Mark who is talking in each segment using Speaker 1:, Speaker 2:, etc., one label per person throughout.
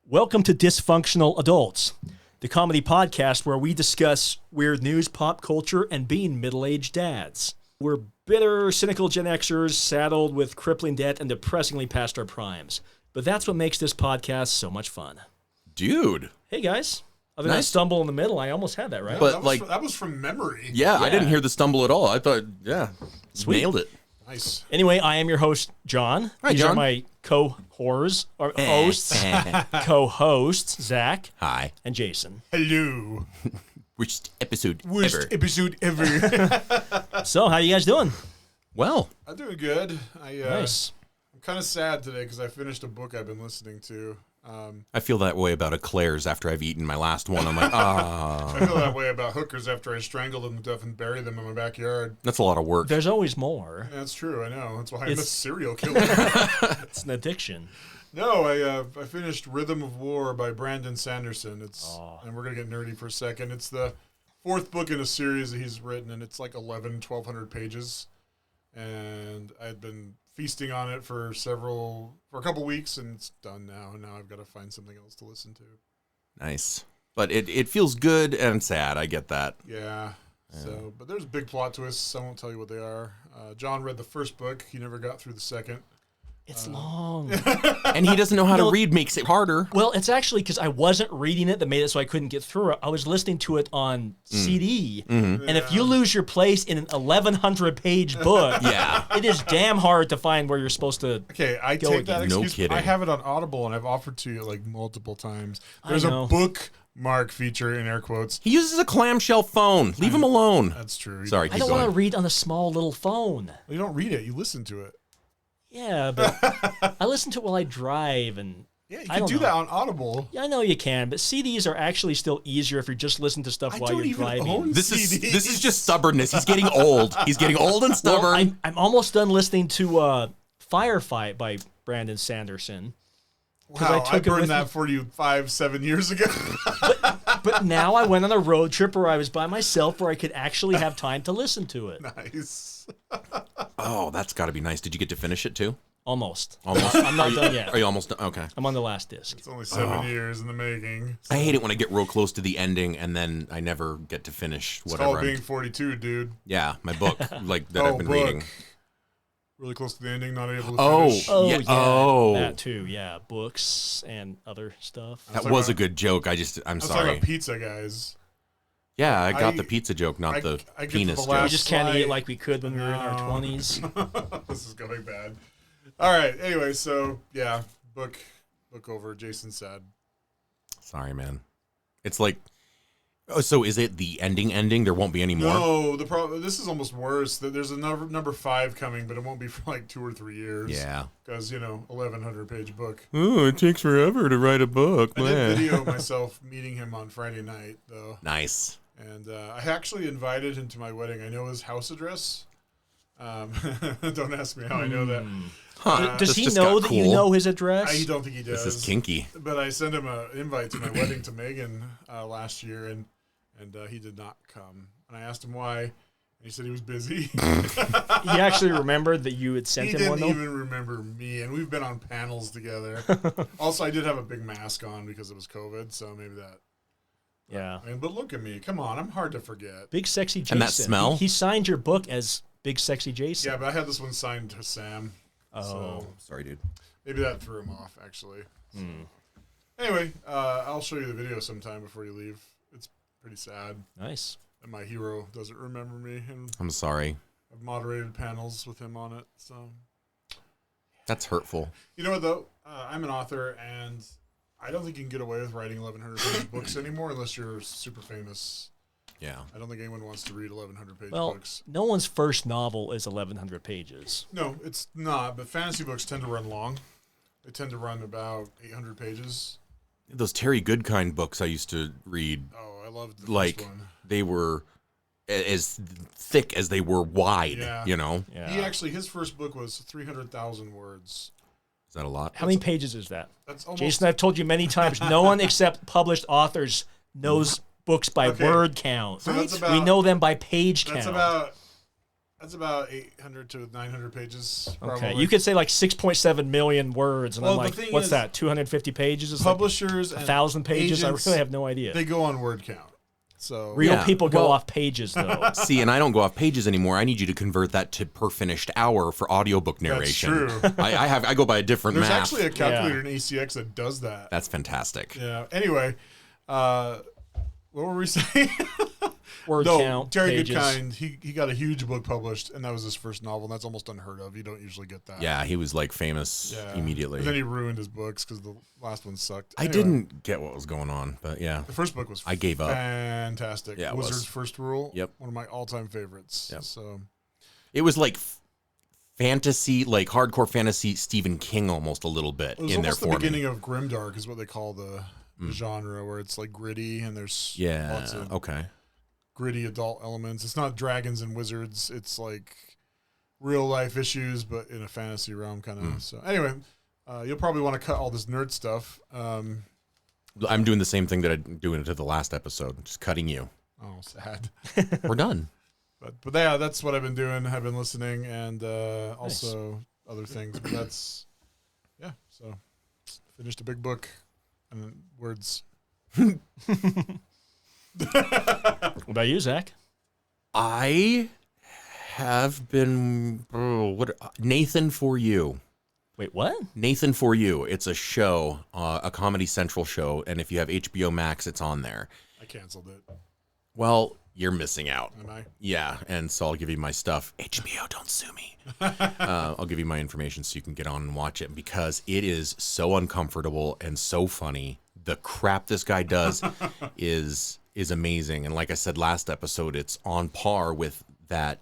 Speaker 1: Welcome to Dysfunctional Adults, the comedy podcast where we discuss weird news, pop culture, and being middle-aged dads. We're bitter, cynical Gen Xers saddled with crippling debt and depressingly past our primes. But that's what makes this podcast so much fun.
Speaker 2: Dude.
Speaker 1: Hey, guys. Other than that stumble in the middle, I almost had that right.
Speaker 2: But
Speaker 3: that was from memory.
Speaker 2: Yeah, I didn't hear the stumble at all. I thought,
Speaker 1: Sweet.
Speaker 2: Nailed it.
Speaker 3: Nice.
Speaker 1: Anyway, I am your host, John.
Speaker 2: Hi,
Speaker 1: These
Speaker 2: John.
Speaker 1: are my co-hosts, Zach.
Speaker 2: Hi.
Speaker 1: And Jason.
Speaker 3: Hello.
Speaker 2: Worst episode
Speaker 3: Episode ever.
Speaker 1: So, how you guys doing?
Speaker 2: Well.
Speaker 3: I'm doing good.
Speaker 1: Nice.
Speaker 3: I'm kind of sad today because I finished a book I've been listening to.
Speaker 2: I feel that way about eclairs after I've eaten my last one. I'm like,
Speaker 3: I feel that way about hookers after I strangle them to death and bury them in my backyard.
Speaker 2: That's a lot of work.
Speaker 1: There's always more.
Speaker 3: That's true, I know. That's why I'm a serial killer.
Speaker 1: It's an addiction.
Speaker 3: No, I finished Rhythm of War by Brandon Sanderson. And we're going to get nerdy for a second. It's the fourth book in a series that he's written, and it's like 1,200 pages. And I'd been feasting on it for a couple weeks, and it's done now. And now I've got to find something else to listen to.
Speaker 2: Nice. But it feels good and sad. I get that.
Speaker 3: Yeah. So, but there's big plot twists. I won't tell you what they are. John read the first book. He never got through the second.
Speaker 1: It's long.
Speaker 2: And he doesn't know how to read, makes it harder.
Speaker 1: Well, it's actually because I wasn't reading it that made it so I couldn't get through it. I was listening to it on CD.
Speaker 2: Mm-hmm.
Speaker 1: And if you lose your place in an 1,100-page book, it is damn hard to find where you're supposed to
Speaker 3: Okay, I
Speaker 1: go
Speaker 3: take that
Speaker 1: again.
Speaker 2: No
Speaker 3: excuse.
Speaker 2: kidding.
Speaker 3: I have it on Audible, and I've offered to you like multiple times.
Speaker 1: I
Speaker 3: There's
Speaker 1: know.
Speaker 3: a bookmark feature in air quotes.
Speaker 2: He uses a clamshell phone. Leave him alone.
Speaker 3: That's true.
Speaker 2: Sorry,
Speaker 1: I
Speaker 2: keep
Speaker 1: don't
Speaker 2: going.
Speaker 1: want to read on a small little phone.
Speaker 3: You don't read it. You listen to it.
Speaker 1: Yeah, but I listen to it while I drive, and
Speaker 3: Yeah, you
Speaker 1: I
Speaker 3: can
Speaker 1: don't
Speaker 3: do
Speaker 1: know.
Speaker 3: that on Audible.
Speaker 1: Yeah, I know you can, but CDs are actually still easier if you're just listening to stuff
Speaker 3: I
Speaker 1: while
Speaker 3: don't
Speaker 1: you're
Speaker 3: even
Speaker 1: driving.
Speaker 3: own
Speaker 2: This
Speaker 3: CDs.
Speaker 2: is just stubbornness. He's getting old. He's getting old and
Speaker 1: Well,
Speaker 2: stubborn.
Speaker 1: I'm almost done listening to Firefight by Brandon Sanderson.
Speaker 3: Wow, I
Speaker 1: took it with
Speaker 3: burned that
Speaker 1: me.
Speaker 3: for you 7 years ago.
Speaker 1: But now I went on a road trip where I was by myself where I could actually have time to listen to it.
Speaker 3: Nice.
Speaker 2: Oh, that's got to be nice. Did you get to finish it too?
Speaker 1: Almost.
Speaker 2: Almost.
Speaker 1: I'm not done yet.
Speaker 2: Are you almost done? Okay.
Speaker 1: I'm on the last disc.
Speaker 3: It's only 7 years in the making.
Speaker 2: I hate it when I get real close to the ending and then I never get to finish
Speaker 3: It's
Speaker 2: whatever.
Speaker 3: called being 42, dude.
Speaker 2: Yeah, my book, like that I've been reading.
Speaker 3: Really close to the ending, not able to
Speaker 2: Oh,
Speaker 3: finish.
Speaker 1: Oh,
Speaker 2: yeah.
Speaker 1: yeah.
Speaker 2: Oh.
Speaker 1: That too, yeah. Books and other stuff.
Speaker 2: That
Speaker 3: talking
Speaker 2: was a
Speaker 3: about-
Speaker 2: good joke. I'm
Speaker 3: I was talking
Speaker 2: sorry.
Speaker 3: about pizza, guys.
Speaker 2: Yeah, I got
Speaker 3: I-
Speaker 2: the pizza joke, not
Speaker 3: I
Speaker 2: the
Speaker 3: get to
Speaker 2: penis
Speaker 3: the
Speaker 2: joke.
Speaker 1: We
Speaker 3: last-
Speaker 1: just can't eat
Speaker 3: slide.
Speaker 1: like we could when we were in our
Speaker 3: No.
Speaker 1: 20s.
Speaker 3: This is going bad. All right. Anyway, so yeah, book over. Jason said.
Speaker 2: Sorry, man. It's like, oh, so is it the ending? There won't be any more?
Speaker 3: No, the problem. This is almost worse. There's a number 5 coming, but it won't be for like 2 or 3 years.
Speaker 2: Yeah.
Speaker 3: Because 1,100-page book.
Speaker 2: Oh, it takes forever to write a book.
Speaker 3: I did video myself meeting him on Friday night, though,
Speaker 2: Nice.
Speaker 3: and I actually invited him to my wedding. I know his house address. Don't ask me how I know that.
Speaker 2: Huh.
Speaker 1: Does
Speaker 2: This
Speaker 1: he
Speaker 2: just
Speaker 1: know
Speaker 2: got
Speaker 1: that you
Speaker 2: cool.
Speaker 1: know his address?
Speaker 3: I don't think he does.
Speaker 2: This is kinky.
Speaker 3: But I sent him an invite to my wedding to Megan last year, and he did not come. And I asked him why, and he said he was busy.
Speaker 1: He actually remembered that you had sent
Speaker 3: He
Speaker 1: him
Speaker 3: didn't
Speaker 1: one, though?
Speaker 3: even remember me, and we've been on panels together. Also, I did have a big mask on because it was COVID, so maybe that.
Speaker 1: Yeah.
Speaker 3: I mean, but look at me. Come on, I'm hard to forget.
Speaker 1: Big Sexy Jason.
Speaker 2: And that smell?
Speaker 1: He signed your book as Big Sexy Jason.
Speaker 3: Yeah, but I had this one signed to Sam.
Speaker 1: Oh.
Speaker 3: So
Speaker 2: Sorry, dude.
Speaker 3: maybe that threw him off, actually. Anyway, I'll show you the video sometime before you leave. It's pretty sad.
Speaker 1: Nice.
Speaker 3: And my hero doesn't remember me, and
Speaker 2: I'm sorry.
Speaker 3: I've moderated panels with him on it. So,
Speaker 2: That's hurtful.
Speaker 3: you know what, though? I'm an author, and I don't think you can get away with writing 1,100-page books anymore unless you're super famous.
Speaker 2: Yeah.
Speaker 3: I don't think anyone wants to read 1,100-page
Speaker 1: Well,
Speaker 3: books.
Speaker 1: no one's first novel is 1,100 pages.
Speaker 3: No, it's not, but fantasy books tend to run long. They tend to run about 800 pages.
Speaker 2: Those Terry Goodkind books I used to read,
Speaker 3: Oh, I loved the
Speaker 2: like,
Speaker 3: first one.
Speaker 2: they were as thick as they were wide,
Speaker 3: Yeah.
Speaker 2: you know?
Speaker 1: Yeah.
Speaker 3: His first book was 300,000 words.
Speaker 2: Is that a lot?
Speaker 1: How many pages is that?
Speaker 3: That's almost...
Speaker 1: Jason, I've told you many times, no one except published authors knows books by
Speaker 3: Okay.
Speaker 1: word count.
Speaker 3: So that's about-
Speaker 1: we know them by page count.
Speaker 3: That's about That's about 800 to 900 pages.
Speaker 1: Okay,
Speaker 3: Probably.
Speaker 1: you could say like 6.7 million words, and
Speaker 3: Well,
Speaker 1: I'm
Speaker 3: the
Speaker 1: like,
Speaker 3: thing
Speaker 1: what's
Speaker 3: is,
Speaker 1: that? 250 pages? It's
Speaker 3: Publishers
Speaker 1: like
Speaker 3: and
Speaker 1: 1,000 pages.
Speaker 3: agents,
Speaker 1: I really have no idea.
Speaker 3: They go on word count. So
Speaker 1: Real
Speaker 2: Yeah,
Speaker 1: people go
Speaker 2: well-
Speaker 1: off pages, though.
Speaker 2: See, and I don't go off pages anymore. I need you to convert that to per finished hour for audiobook narration.
Speaker 3: That's true.
Speaker 2: I go by a different
Speaker 3: There's
Speaker 2: math.
Speaker 3: actually a calculator in ACX that does that.
Speaker 2: That's fantastic.
Speaker 3: Yeah. Anyway, what were we saying?
Speaker 1: Word
Speaker 3: No,
Speaker 1: count,
Speaker 3: Terry
Speaker 1: pages.
Speaker 3: Goodkind, he got a huge book published, and that was his first novel, and that's almost unheard of. You don't usually get that.
Speaker 2: Yeah, he was like famous
Speaker 3: Yeah.
Speaker 2: immediately.
Speaker 3: And then he ruined his books because the last one sucked.
Speaker 2: I
Speaker 3: Anyway,
Speaker 2: didn't get what was going on, but yeah.
Speaker 3: The first book was
Speaker 2: I gave up.
Speaker 3: fantastic.
Speaker 2: Yeah, it
Speaker 3: Wizard's
Speaker 2: was.
Speaker 3: First Rule.
Speaker 2: Yep.
Speaker 3: One of my all-time favorites.
Speaker 2: Yep.
Speaker 3: So
Speaker 2: It was like fantasy, like hardcore fantasy Stephen King almost a little bit
Speaker 3: it was
Speaker 2: in there
Speaker 3: almost the
Speaker 2: for
Speaker 3: beginning
Speaker 2: me.
Speaker 3: of grimdark is what they call the genre, where it's like gritty and there's
Speaker 2: Yeah,
Speaker 3: lots of
Speaker 2: okay.
Speaker 3: gritty adult elements. It's not dragons and wizards. It's like real life issues, but in a fantasy realm kind of. So anyway, you'll probably want to cut all this nerd stuff.
Speaker 2: I'm doing the same thing that I'm doing to the last episode, just cutting you.
Speaker 3: Oh, sad.
Speaker 2: We're done.
Speaker 3: But yeah, that's what I've been doing. I've been listening and also other things. But that's So finished a big book and words.
Speaker 1: What about you, Zach?
Speaker 2: I have been Nathan For You.
Speaker 1: Wait, what?
Speaker 2: Nathan For You. It's a show, a Comedy Central show, and if you have HBO Max, it's on there.
Speaker 3: I canceled it.
Speaker 2: Well, you're missing out.
Speaker 3: Am I?
Speaker 2: Yeah, and so I'll give you my stuff. HBO, don't sue me. I'll give you my information so you can get on and watch it because it is so uncomfortable and so funny. The crap this guy does is amazing. And like I said last episode, it's on par with that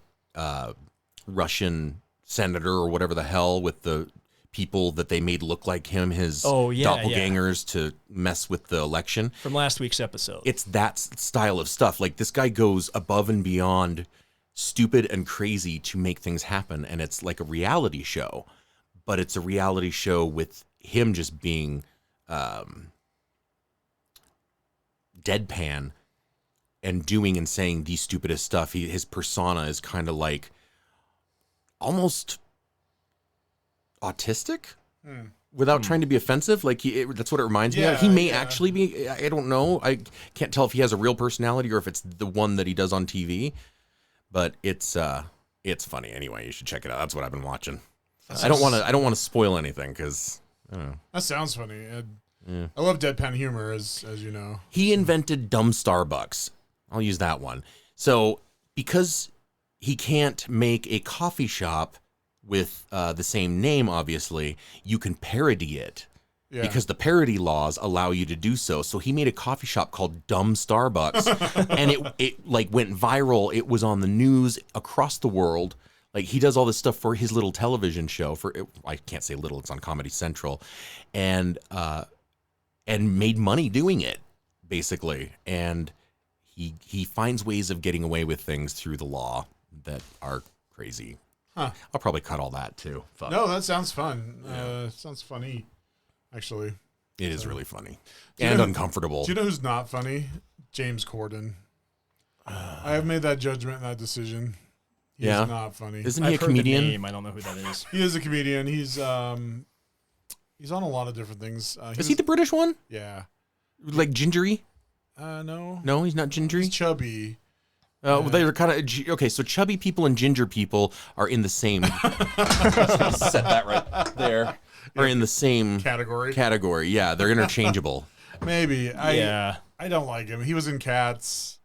Speaker 2: Russian senator or whatever the hell with the people that they made look like him, his doppelgangers to mess with the election.
Speaker 1: From last week's episode.
Speaker 2: It's that style of stuff. Like this guy goes above and beyond stupid and crazy to make things happen. And it's like a reality show, but it's a reality show with him just being deadpan and doing and saying the stupidest stuff. His persona is kind of like almost autistic without trying to be offensive. Like that's what it reminds me of. He may actually be, I don't know. I can't tell if he has a real personality or if it's the one that he does on TV, but it's funny anyway. You should check it out. That's what I've been watching. I don't want to spoil anything because I don't know.
Speaker 3: That sounds funny. I love deadpan humor, as you know.
Speaker 2: He invented dumb Starbucks. I'll use that one. So because he can't make a coffee shop with the same name, obviously, you can parody it. Yeah. Because the parody laws allow you to do so. So he made a coffee shop called Dumb Starbucks, and it like went viral. It was on the news across the world. Like he does all this stuff for his little television show. I can't say little; it's on Comedy Central, and made money doing it, basically. And he finds ways of getting away with things through the law that are crazy. Huh. I'll probably cut all that too. Fuck.
Speaker 3: No, that sounds fun. Sounds funny, actually.
Speaker 2: It is really funny and uncomfortable.
Speaker 3: Do you know who's not funny? James Corden. I have made that judgment and that decision. He's not funny.
Speaker 2: Isn't he a comedian?
Speaker 1: The name. I don't know who that is.
Speaker 3: He is a comedian. He's on a lot of different things.
Speaker 2: Is he the British one?
Speaker 3: Yeah.
Speaker 2: Like gingery?
Speaker 3: No.
Speaker 2: No, he's not gingery.
Speaker 3: He's chubby.
Speaker 2: Well, they're kind of okay. So chubby people and ginger people are in the same. Set that right there. Are in the same
Speaker 3: category.
Speaker 2: Yeah, they're interchangeable.
Speaker 3: Maybe. I don't like him. He was in Cats.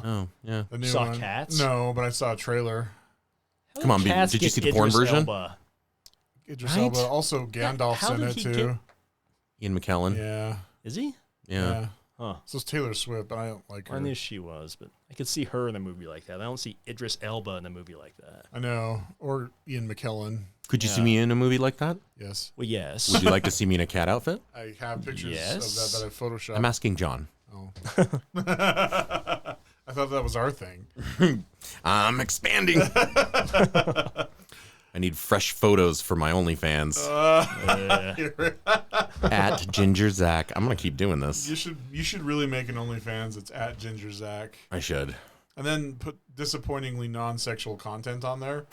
Speaker 2: Oh yeah.
Speaker 3: The new
Speaker 1: Saw
Speaker 3: one.
Speaker 1: Cats?
Speaker 3: No, but I saw a trailer.
Speaker 2: Come on,
Speaker 1: Cats
Speaker 2: did you
Speaker 1: get
Speaker 2: see the porn
Speaker 1: Idris
Speaker 2: version?
Speaker 1: Elba.
Speaker 3: Idris
Speaker 2: Right?
Speaker 3: Elba. Also, Gandalf's
Speaker 1: How
Speaker 3: in
Speaker 1: did
Speaker 3: it
Speaker 1: he
Speaker 3: too.
Speaker 2: Ian McKellen.
Speaker 3: Yeah.
Speaker 1: Is he?
Speaker 2: Yeah.
Speaker 1: Huh.
Speaker 3: So it's Taylor Swift, but I don't like her.
Speaker 1: I knew she was, but I could see her in a movie like that. I don't see Idris Elba in a movie like that.
Speaker 3: I know. Or Ian McKellen.
Speaker 2: Could you see me in a movie like that?
Speaker 3: Yes.
Speaker 1: Well, yes.
Speaker 2: Would you like to see me in a cat outfit?
Speaker 3: I have pictures
Speaker 1: Yes.
Speaker 3: of that I photoshopped.
Speaker 2: I'm asking John.
Speaker 3: Oh. I thought that was our thing.
Speaker 2: I'm expanding. I need fresh photos for my OnlyFans. At Ginger Zach. I'm gonna keep doing this.
Speaker 3: You should really make an OnlyFans. It's at Ginger Zach.
Speaker 2: I should.
Speaker 3: and then put disappointingly non-sexual content on there.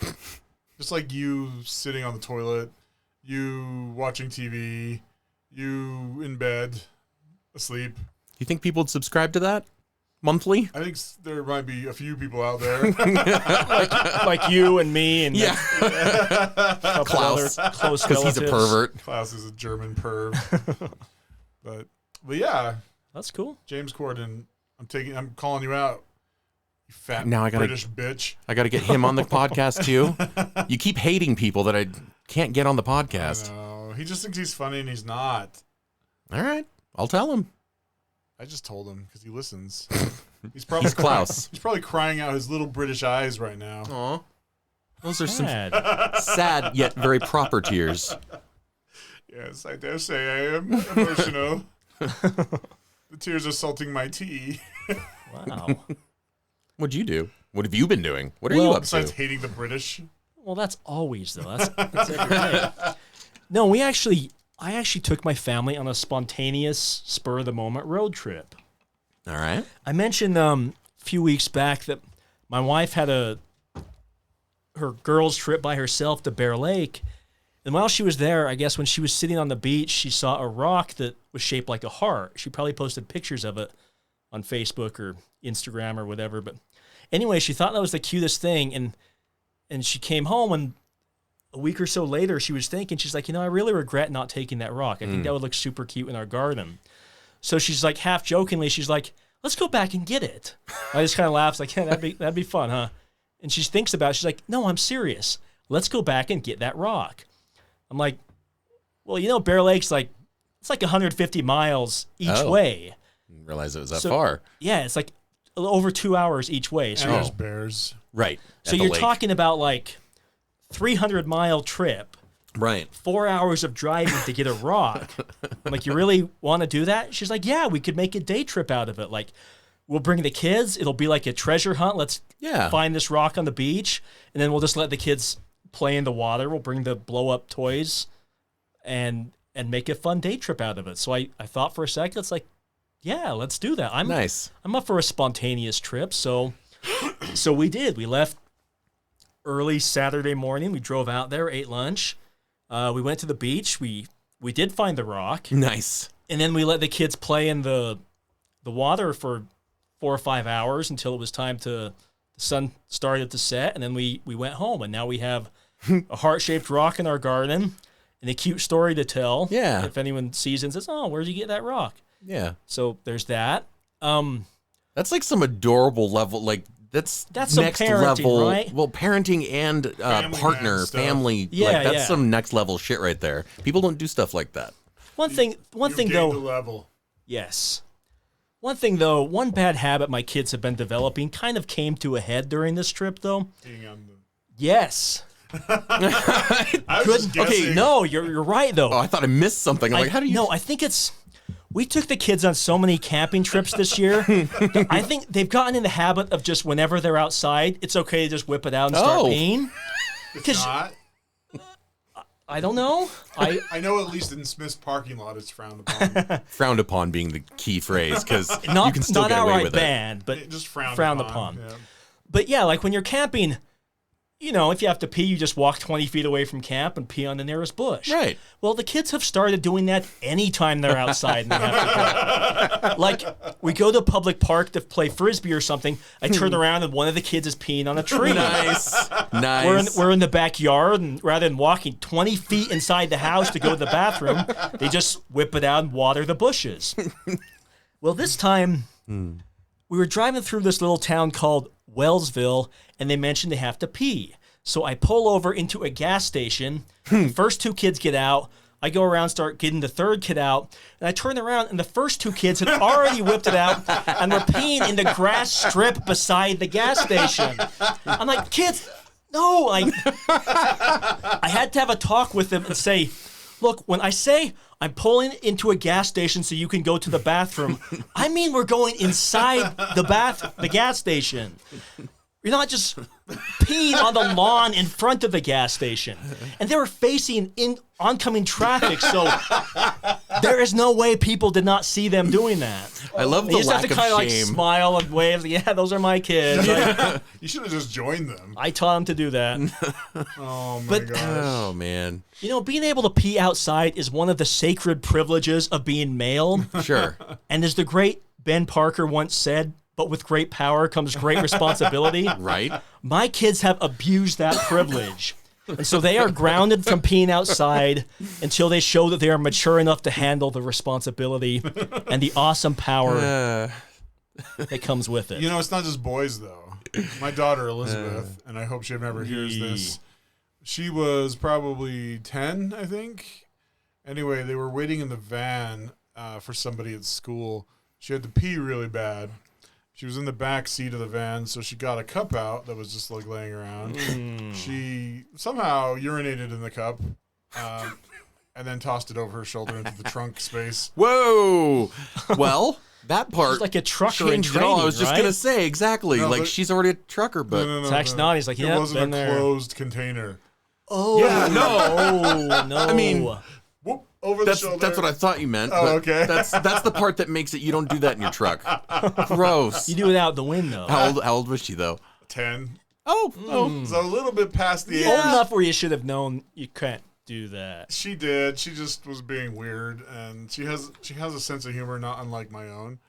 Speaker 3: Just like you sitting on the toilet, you watching TV, you in bed, asleep.
Speaker 2: You think people would subscribe to that monthly?
Speaker 3: I think there might be a few people out there.
Speaker 1: like you and me and
Speaker 2: Yeah.
Speaker 1: a couple
Speaker 2: Klaus,
Speaker 1: other close
Speaker 2: because he's a
Speaker 1: relatives.
Speaker 2: pervert.
Speaker 3: Klaus is a German perv. but yeah,
Speaker 1: That's cool.
Speaker 3: James Corden, I'm calling you out. You fat
Speaker 2: Now I gotta-
Speaker 3: British bitch.
Speaker 2: I got to get him on the podcast too. You keep hating people that I can't get on the podcast.
Speaker 3: No, he just thinks he's funny and he's not.
Speaker 2: All right, I'll tell him.
Speaker 3: I just told him because he listens. He's probably
Speaker 2: He's Klaus.
Speaker 3: He's probably crying out his little British eyes right now.
Speaker 2: Aw. Those are
Speaker 1: Sad.
Speaker 2: some sad yet very proper tears.
Speaker 3: Yes, I dare say I am emotional. The tears are salting my tea.
Speaker 1: Wow.
Speaker 2: What'd you do? What have you been doing? What are
Speaker 1: Well,
Speaker 2: you up
Speaker 3: Besides
Speaker 2: to?
Speaker 3: hating the British.
Speaker 1: Well, that's always though. That's every day. No, I actually took my family on a spontaneous, spur of the moment road trip.
Speaker 2: All right.
Speaker 1: I mentioned a few weeks back that my wife had her girls' trip by herself to Bear Lake, and while she was there, I guess when she was sitting on the beach, she saw a rock that was shaped like a heart. She probably posted pictures of it on Facebook or Instagram or whatever. But anyway, she thought that was the cutest thing, and she came home, and a week or so later, she was thinking, she's like, I really regret not taking that rock. I think that would look super cute in our garden. So she's like, half jokingly, she's like, let's go back and get it. I just kind of laughs like, yeah, that'd be fun, huh? And she thinks about it. She's like, no, I'm serious. Let's go back and get that rock. I'm like, well, Bear Lake's it's like 150 miles each way.
Speaker 2: Didn't realize it was that
Speaker 1: So-
Speaker 2: far.
Speaker 1: Yeah, it's like over 2 hours each way. So,
Speaker 3: And there's bears.
Speaker 2: Right.
Speaker 1: so
Speaker 2: at the
Speaker 1: you're
Speaker 2: lake.
Speaker 1: talking about like 300-mile trip.
Speaker 2: Right.
Speaker 1: 4 hours of driving to get a rock. I'm like, you really want to do that? She's like, yeah, we could make a day trip out of it. Like, we'll bring the kids. It'll be like a treasure hunt. Let's find this rock on the beach, and then we'll just let the kids play in the water. We'll bring the blow-up toys and make a fun day trip out of it. So I thought for a second, it's like, yeah, let's do that.
Speaker 2: Nice.
Speaker 1: I'm up for a spontaneous trip. So we did. We left early Saturday morning. We drove out there, ate lunch. We went to the beach. We did find the rock,
Speaker 2: Nice.
Speaker 1: and then we let the kids play in the water for 4 or 5 hours until it was time the sun started to set, and then we went home. And now we have a heart-shaped rock in our garden and a cute story to tell.
Speaker 2: Yeah.
Speaker 1: If anyone sees it and says, "Oh, where'd you get that rock?"
Speaker 2: Yeah.
Speaker 1: So there's that.
Speaker 2: That's like some adorable level. Like that's
Speaker 1: some
Speaker 2: next
Speaker 1: parenting,
Speaker 2: level.
Speaker 1: right?
Speaker 2: Well, parenting and partner,
Speaker 3: man stuff.
Speaker 2: family.
Speaker 1: Yeah,
Speaker 2: like that's
Speaker 1: yeah.
Speaker 2: some next level shit right there. People don't do stuff like that.
Speaker 1: One thing
Speaker 3: You gained
Speaker 1: though.
Speaker 3: the level.
Speaker 1: Yes. One thing, though, one bad habit my kids have been developing kind of came to a head during this trip, though.
Speaker 3: Being on the...
Speaker 1: Yes.
Speaker 3: I was just guessing.
Speaker 1: Okay, no, you're right, though.
Speaker 2: Oh, I thought I missed something. I'm like, how do you?
Speaker 1: No, I think it's... We took the kids on so many camping trips this year. I think they've gotten in the habit of just whenever they're outside, it's okay to just whip it out and start
Speaker 2: Oh.
Speaker 1: peeing.
Speaker 3: It's not.
Speaker 1: I don't know.
Speaker 3: I know at least in Smith's parking lot it's frowned upon.
Speaker 2: Frowned upon being the key phrase because you
Speaker 1: Not,
Speaker 2: can still
Speaker 1: not
Speaker 2: get away
Speaker 1: outright
Speaker 2: with it.
Speaker 1: banned, but
Speaker 3: It just frowned
Speaker 1: frowned
Speaker 3: upon.
Speaker 1: upon.
Speaker 3: Yeah.
Speaker 1: But yeah, like when you're camping, if you have to pee, you just walk 20 feet away from camp and pee on the nearest bush.
Speaker 2: Right.
Speaker 1: Well, the kids have started doing that anytime they're outside and they have to pee. Like, we go to a public park to play Frisbee or something. I turn around and one of the kids is peeing on a tree.
Speaker 2: Nice. Nice.
Speaker 1: We're in the backyard, and rather than walking 20 feet inside the house to go to the bathroom, they just whip it out and water the bushes. Well, this time, we were driving through this little town called Wellsville, and they mentioned they have to pee. So I pull over into a gas station. The first two kids get out. I go around, start getting the third kid out, and I turn around, and the first two kids had already whipped it out, and were peeing in the grass strip beside the gas station. I'm like, kids, no! I had to have a talk with them and say, look, when I say I'm pulling into a gas station so you can go to the bathroom, I mean we're going inside the gas station. You're not just peeing on the lawn in front of the gas station. And they were facing oncoming traffic, so There is no way people did not see them doing that.
Speaker 2: I love the
Speaker 1: You just have
Speaker 2: lack
Speaker 1: to
Speaker 2: of
Speaker 1: kind of
Speaker 2: shame.
Speaker 1: like smile and wave. Yeah, those are my kids.
Speaker 3: You should have just joined them.
Speaker 1: I taught them to do that.
Speaker 3: Oh my
Speaker 1: But-
Speaker 3: gosh.
Speaker 2: Oh man,
Speaker 1: You know, being able to pee outside is one of the sacred privileges of being male.
Speaker 2: sure.
Speaker 1: And as the great Ben Parker once said, but with great power comes great responsibility.
Speaker 2: Right?
Speaker 1: My kids have abused that privilege. And so they are grounded from peeing outside until they show that they are mature enough to handle the responsibility and the awesome power that comes with it.
Speaker 3: You know, it's not just boys though. My daughter Elizabeth, and I hope she never hears this. She was probably 10, I think. Anyway, they were waiting in the van for somebody at school. She had to pee really bad. She was in the back seat of the van, so she got a cup out that was just like laying around. She somehow urinated in the cup, and then tossed it over her shoulder into the trunk space.
Speaker 2: Whoa. Well, that part
Speaker 1: She's like a trucker in
Speaker 2: changed it all.
Speaker 1: training,
Speaker 2: I was just
Speaker 1: right?
Speaker 2: gonna say exactly.
Speaker 3: No,
Speaker 2: like
Speaker 3: but-
Speaker 2: she's already a trucker, but
Speaker 3: No.
Speaker 1: Text not. He's like,
Speaker 3: It
Speaker 1: yeah,
Speaker 3: wasn't
Speaker 1: been
Speaker 3: a
Speaker 1: there.
Speaker 3: closed container.
Speaker 1: Oh,
Speaker 2: Yeah, no.
Speaker 1: Oh, no.
Speaker 2: I mean,
Speaker 3: Whoop, over
Speaker 2: that's
Speaker 3: the shoulder.
Speaker 2: that's what I thought you meant.
Speaker 3: Oh,
Speaker 2: but
Speaker 3: okay.
Speaker 2: That's the part that makes it. You don't do that in your truck. Gross.
Speaker 1: you do it out the window.
Speaker 2: How old was she though?
Speaker 3: 10.
Speaker 2: Oh,
Speaker 3: So a little bit past the age.
Speaker 1: Old enough where you should have known you can't do that.
Speaker 3: She did. She just was being weird, and she has a sense of humor not unlike my own,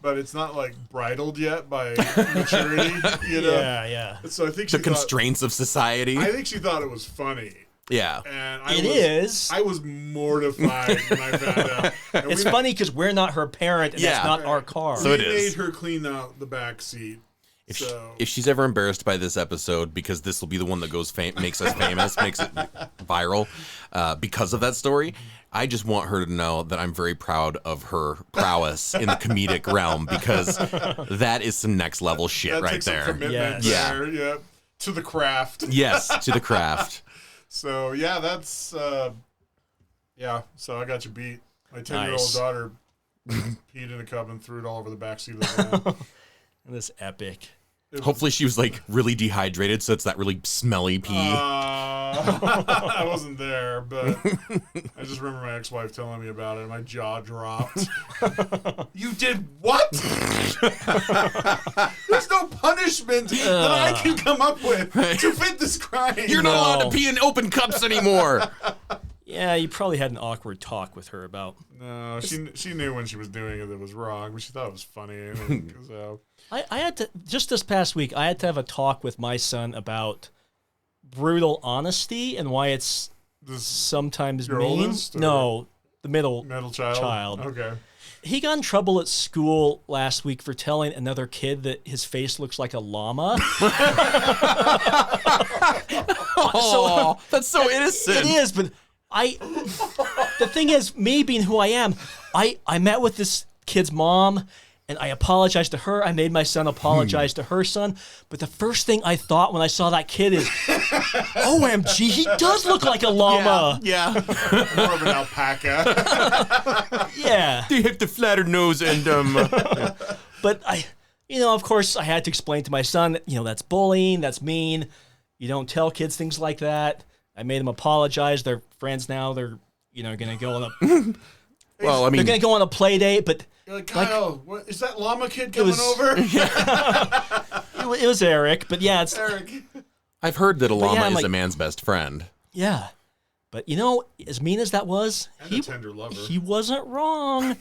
Speaker 3: but it's not like bridled yet by maturity. You know.
Speaker 1: Yeah.
Speaker 3: So I think
Speaker 2: the
Speaker 3: she
Speaker 2: constraints of society.
Speaker 3: I think she thought it was funny,
Speaker 2: Yeah.
Speaker 3: and
Speaker 1: It is.
Speaker 3: I was mortified when I found out. And
Speaker 1: It's
Speaker 3: we-
Speaker 1: funny because we're not her parent, and
Speaker 2: Yeah.
Speaker 1: that's not our car.
Speaker 2: So
Speaker 3: We
Speaker 2: it is.
Speaker 3: made her clean out the back seat.
Speaker 2: If she's ever embarrassed by this episode, because this will be the one that goes makes us famous, makes it viral, because of that story, I just want her to know that I'm very proud of her prowess in the comedic realm, because that is some next level shit
Speaker 3: that
Speaker 2: right
Speaker 3: takes some
Speaker 2: there.
Speaker 3: commitment
Speaker 2: Yes.
Speaker 3: there. Yeah. To the craft.
Speaker 2: Yes, to the craft.
Speaker 3: So yeah, that's yeah. So I got you beat. My 10-year-old
Speaker 1: Nice.
Speaker 3: daughter peed in a cup and threw it all over the backseat of the van.
Speaker 1: This epic.
Speaker 2: Hopefully she was like really dehydrated, so it's that really smelly pee.
Speaker 3: I wasn't there, but I just remember my ex-wife telling me about it, and my jaw dropped. You did what? There's no punishment that I can come up with to fit this crime.
Speaker 2: You're not allowed
Speaker 1: No.
Speaker 2: to pee in open cups anymore.
Speaker 1: Yeah, you probably had an awkward talk with her about.
Speaker 3: No, she knew when she was doing it was wrong, but she thought it was funny. So
Speaker 1: I had to, just this past week, I had to have a talk with my son about brutal honesty and why it's
Speaker 3: this
Speaker 1: sometimes
Speaker 3: Your
Speaker 1: mean.
Speaker 3: oldest, or-
Speaker 1: No, the middle
Speaker 3: child. Okay.
Speaker 1: He got in trouble at school last week for telling another kid that his face looks like a llama.
Speaker 2: Oh, that's so innocent.
Speaker 1: It is, but the thing is, me being who I am, I met with this kid's mom, and I apologized to her. I made my son apologize to her son. But the first thing I thought when I saw that kid is, OMG, he does look like a llama.
Speaker 2: Yeah.
Speaker 3: More of an alpaca.
Speaker 1: Yeah.
Speaker 2: They have the flatter nose and
Speaker 1: But of course, I had to explain to my son, that's bullying, that's mean. You don't tell kids things like that. I made them apologize. They're friends now. They're, going to go on a
Speaker 2: well, I mean,
Speaker 1: they're going to go on a play date, but
Speaker 3: You're like, Kyle, what is that llama kid coming over?
Speaker 1: it was Eric. But yeah, it's
Speaker 3: Eric.
Speaker 2: I've heard that a llama
Speaker 1: I'm
Speaker 2: is
Speaker 1: like-
Speaker 2: a man's best friend.
Speaker 1: yeah. But as mean as that was,
Speaker 3: And a tender lover.
Speaker 1: he wasn't wrong.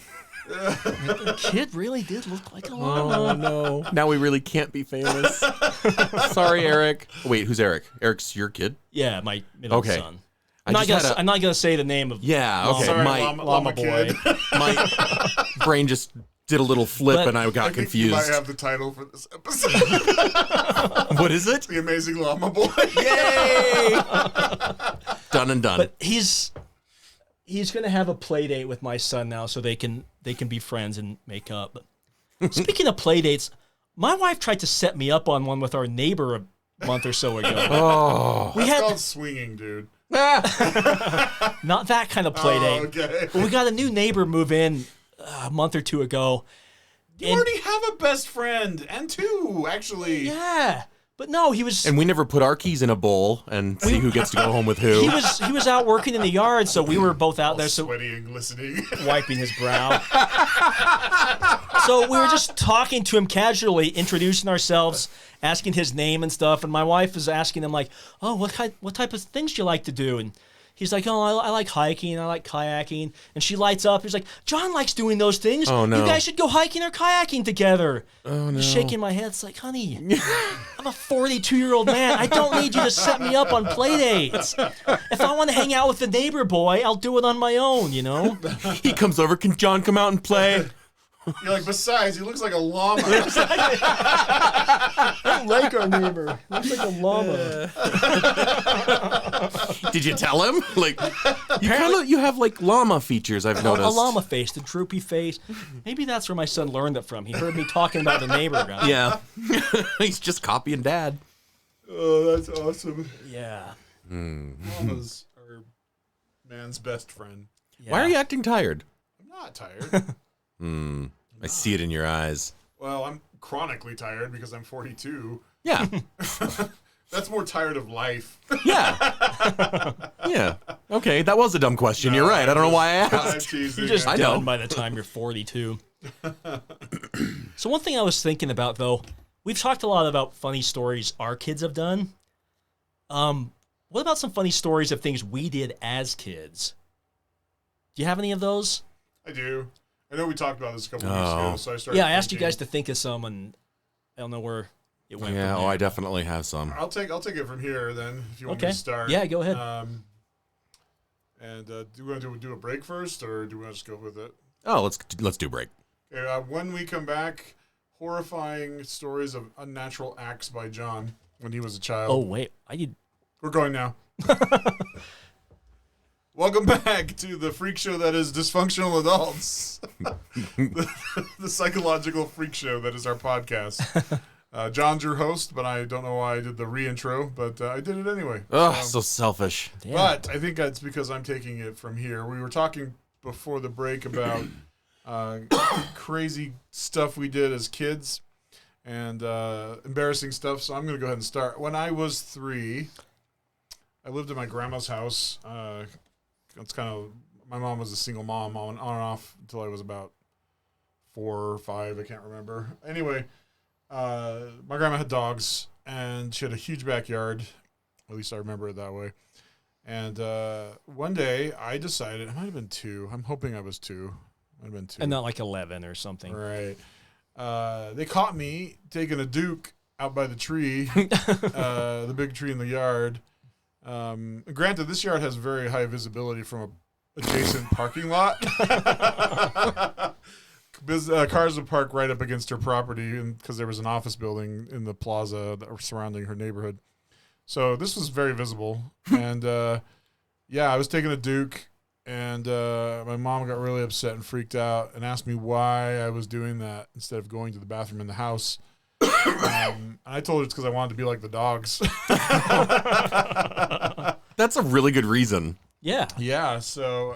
Speaker 1: The kid really did look like a llama.
Speaker 2: No. Now we really can't be famous. Sorry, Eric. Wait, who's Eric? Eric's your kid?
Speaker 1: Yeah, my middle
Speaker 2: Okay.
Speaker 1: son.
Speaker 2: I
Speaker 1: I'm
Speaker 2: just had
Speaker 1: not gonna say the name of
Speaker 2: Yeah, okay.
Speaker 3: Sorry,
Speaker 2: my
Speaker 3: llama
Speaker 1: boy.
Speaker 3: kid.
Speaker 2: my brain just did a little flip
Speaker 1: But-
Speaker 2: and I got
Speaker 3: I think you might
Speaker 2: confused.
Speaker 3: have the title for this episode.
Speaker 2: What is it?
Speaker 3: The Amazing Llama Boy.
Speaker 2: Yay! Done and done.
Speaker 1: But he's gonna have a play date with my son now, so they can be friends and make up. Speaking of play dates, my wife tried to set me up on one with our neighbor a month or so ago.
Speaker 2: Oh.
Speaker 1: We
Speaker 3: It's
Speaker 1: had
Speaker 3: called swinging, dude.
Speaker 1: not that kind of play date.
Speaker 3: Okay.
Speaker 1: But we got a new neighbor move in a month or two ago.
Speaker 3: You already have a best friend, and two, actually.
Speaker 1: Yeah, But no, he was.
Speaker 2: And we never put our keys in a bowl and see who gets to go home with who.
Speaker 1: He was out working in the yard, so we were both out there,
Speaker 3: sweaty and glistening,
Speaker 1: wiping his brow. So we were just talking to him casually, introducing ourselves, asking his name and stuff. And my wife was asking him like, "Oh, what type of things do you like to do?" And he's like, "Oh, I like hiking, I like kayaking." And she lights up. He's like, "John likes doing those things.
Speaker 2: Oh, no.
Speaker 1: You guys should go hiking or kayaking together."
Speaker 2: Oh, no.
Speaker 1: Just shaking my head. It's like, honey, I'm a 42-year-old man. I don't need you to set me up on play dates. If I want to hang out with the neighbor boy, I'll do it on my own, you know?
Speaker 2: He comes over. Can John come out and play?
Speaker 3: You're like, besides, he looks like a llama.
Speaker 1: I don't like our neighbor. He looks like a llama.
Speaker 2: Did you tell him? Like, you have like llama features. I've noticed.
Speaker 1: A llama face, the droopy face. Maybe that's where my son learned it from. He heard me talking about the neighbor guy.
Speaker 2: Yeah, he's just copying Dad.
Speaker 3: Oh, that's awesome.
Speaker 1: Yeah.
Speaker 3: Llamas are man's best friend.
Speaker 1: Yeah.
Speaker 2: Why are you acting tired?
Speaker 3: I'm not tired.
Speaker 2: I see it in your eyes.
Speaker 3: Well, I'm chronically tired because I'm 42.
Speaker 2: Yeah.
Speaker 3: That's more tired of life.
Speaker 2: Yeah. Yeah. Okay, that was a dumb question. You're right. I don't know why I asked.
Speaker 3: I'm
Speaker 1: You're just
Speaker 2: I
Speaker 1: done
Speaker 2: know.
Speaker 1: by the time you're 42. So one thing I was thinking about, though, we've talked a lot about funny stories our kids have done. What about some funny stories of things we did as kids? Do you have any of those?
Speaker 3: I do. I know we talked about this a couple weeks ago, so I started.
Speaker 1: Yeah, I asked you
Speaker 3: thinking-
Speaker 1: gu's to think of some, and I don't know where it went.
Speaker 2: Yeah,
Speaker 1: from
Speaker 2: oh,
Speaker 1: there.
Speaker 2: I definitely have some.
Speaker 3: I'll take it from here then. If you want me
Speaker 1: Okay.
Speaker 3: to start.
Speaker 1: Yeah, go ahead.
Speaker 3: Do we want to do a break first, or do we want to just go with it?
Speaker 2: Oh, let's do break.
Speaker 3: Okay, when we come back, horrifying stories of unnatural acts by John when he was a child.
Speaker 1: Oh wait,
Speaker 3: We're going now. Welcome back to the freak show that is Dysfunctional Adults. the psychological freak show that is our podcast. John's your host, but I don't know why I did the re-intro, but I did it anyway.
Speaker 2: Oh, so selfish.
Speaker 1: damn.
Speaker 3: But I think that's because I'm taking it from here. We were talking before the break about crazy stuff we did as kids and embarrassing stuff, so I'm going to go ahead and start. When I was 3, I lived at my grandma's house. It's kind of, my mom was a single mom on and off until I was about 4 or 5. I can't remember. Anyway, my grandma had dogs, and she had a huge backyard. At least I remember it that way. And one day, I decided, it might have been 2. I'm hoping I was 2. Might have been 2.
Speaker 1: and not like 11 or something.
Speaker 3: Right. They caught me taking a Duke out by the tree, the big tree in the yard. Granted, this yard has very high visibility from a adjacent parking lot. Cars would park right up against her property because there was an office building in the plaza that were surrounding her neighborhood. So this was very visible. And yeah, I was taking a Duke, and my mom got really upset and freaked out and asked me why I was doing that instead of going to the bathroom in the house. And I told her it's because I wanted to be like the dogs.
Speaker 2: That's a really good reason.
Speaker 1: Yeah.
Speaker 3: Yeah, so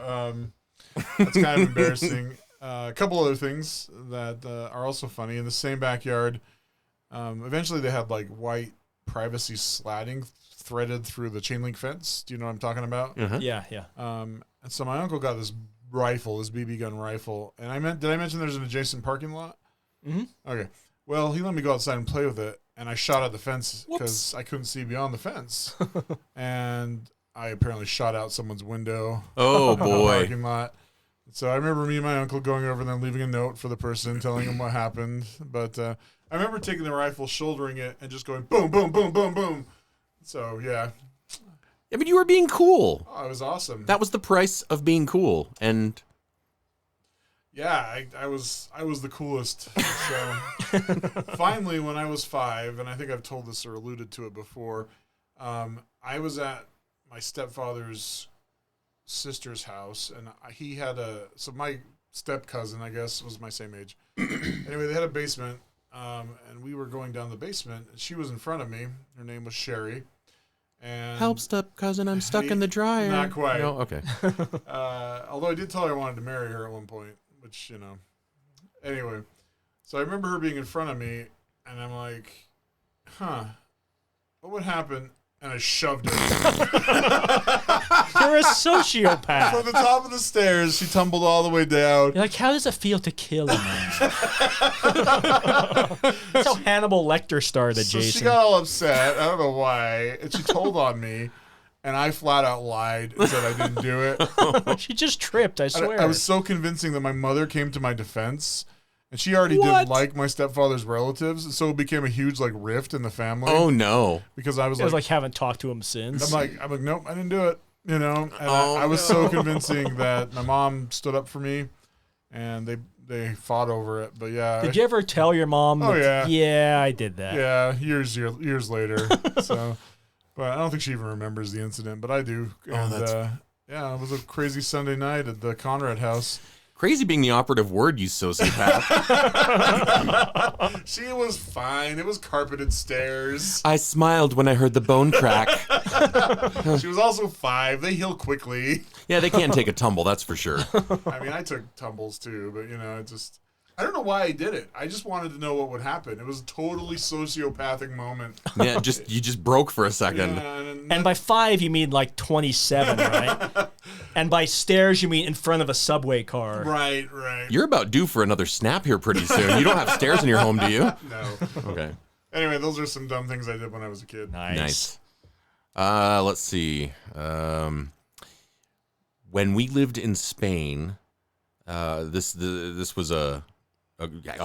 Speaker 3: that's kind of embarrassing. A couple other things that are also funny. In the same backyard, eventually they had like white privacy slatting threaded through the chain link fence. Do you know what I'm talking about?
Speaker 2: Uh-huh.
Speaker 1: Yeah. Yeah.
Speaker 3: And so my uncle got this rifle, this BB gun rifle. And did I mention there's an adjacent parking lot?
Speaker 1: Mm-hmm.
Speaker 3: Okay. Well, he let me go outside and play with it, and I shot at the fence
Speaker 1: Whoops.
Speaker 3: because I couldn't see beyond the fence. And I apparently shot out someone's window.
Speaker 2: Oh,
Speaker 3: in the
Speaker 2: boy.
Speaker 3: parking lot. So I remember me and my uncle going over and then leaving a note for the person, telling him what happened. But I remember taking the rifle, shouldering it, and just going boom, boom, boom, boom, boom. So yeah,
Speaker 2: I mean, you were being cool.
Speaker 3: oh, it was awesome.
Speaker 2: That was the price of being cool. And
Speaker 3: Yeah, I was the coolest. So finally, when I was 5, and I think I've told this or alluded to it before, I was at my stepfather's sister's house, and he had so my step cousin, I guess, was my same age. Anyway, they had a basement, and we were going down the basement. And she was in front of me. Her name was Sherry. And
Speaker 2: help, step cousin, I'm stuck in the dryer.
Speaker 3: Not quite.
Speaker 2: No, okay.
Speaker 3: Although I did tell her I wanted to marry her at one point, which, you know. Anyway, so I remember her being in front of me, and I'm like, huh, what would happen? And I shoved her.
Speaker 1: You're a sociopath.
Speaker 3: From the top of the stairs, she tumbled all the way down.
Speaker 1: You're like, how does it feel to kill a man? That's how Hannibal Lecter started,
Speaker 3: So
Speaker 1: Jason.
Speaker 3: she got all upset. I don't know why. And she told on me. And I flat out lied and said I didn't do it.
Speaker 1: She just tripped, I swear.
Speaker 3: I was so convincing that my mother came to my defense. And she already
Speaker 1: What?
Speaker 3: didn't like my stepfather's relatives. And so it became a huge like rift in the family.
Speaker 2: Oh no.
Speaker 3: Because I was
Speaker 1: It was
Speaker 3: like,
Speaker 1: like haven't talked to him since.
Speaker 3: I'm like, nope, I didn't do it. You know? And
Speaker 2: Oh,
Speaker 3: I was so convincing that my mom stood up for me and they fought over it. But yeah.
Speaker 1: Did you ever tell your mom?
Speaker 3: Oh,
Speaker 1: that,
Speaker 3: yeah.
Speaker 1: Yeah, I did that.
Speaker 3: Yeah, years later. So, but I don't think she even remembers the incident, but I do. And yeah, it was a crazy Sunday night at the Conrad house.
Speaker 2: Crazy being the operative word, you sociopath.
Speaker 3: She was fine. It was carpeted stairs.
Speaker 2: I smiled when I heard the bone crack.
Speaker 3: She was also 5. They heal quickly.
Speaker 2: Yeah, they can't take a tumble, that's for sure.
Speaker 3: I mean, I took tumbles too, but I don't know why I did it. I just wanted to know what would happen. It was a totally sociopathic moment.
Speaker 2: Yeah, you just broke for a second.
Speaker 3: Yeah,
Speaker 1: And by 5, you mean like 27, right? And by stairs, you mean in front of a subway car.
Speaker 3: right.
Speaker 2: You're about due for another snap here pretty soon. You don't have stairs in your home, do you?
Speaker 3: No.
Speaker 2: Okay.
Speaker 3: Anyway, those are some dumb things I did when I was a kid.
Speaker 1: Nice.
Speaker 2: Let's see. When we lived in Spain, this was a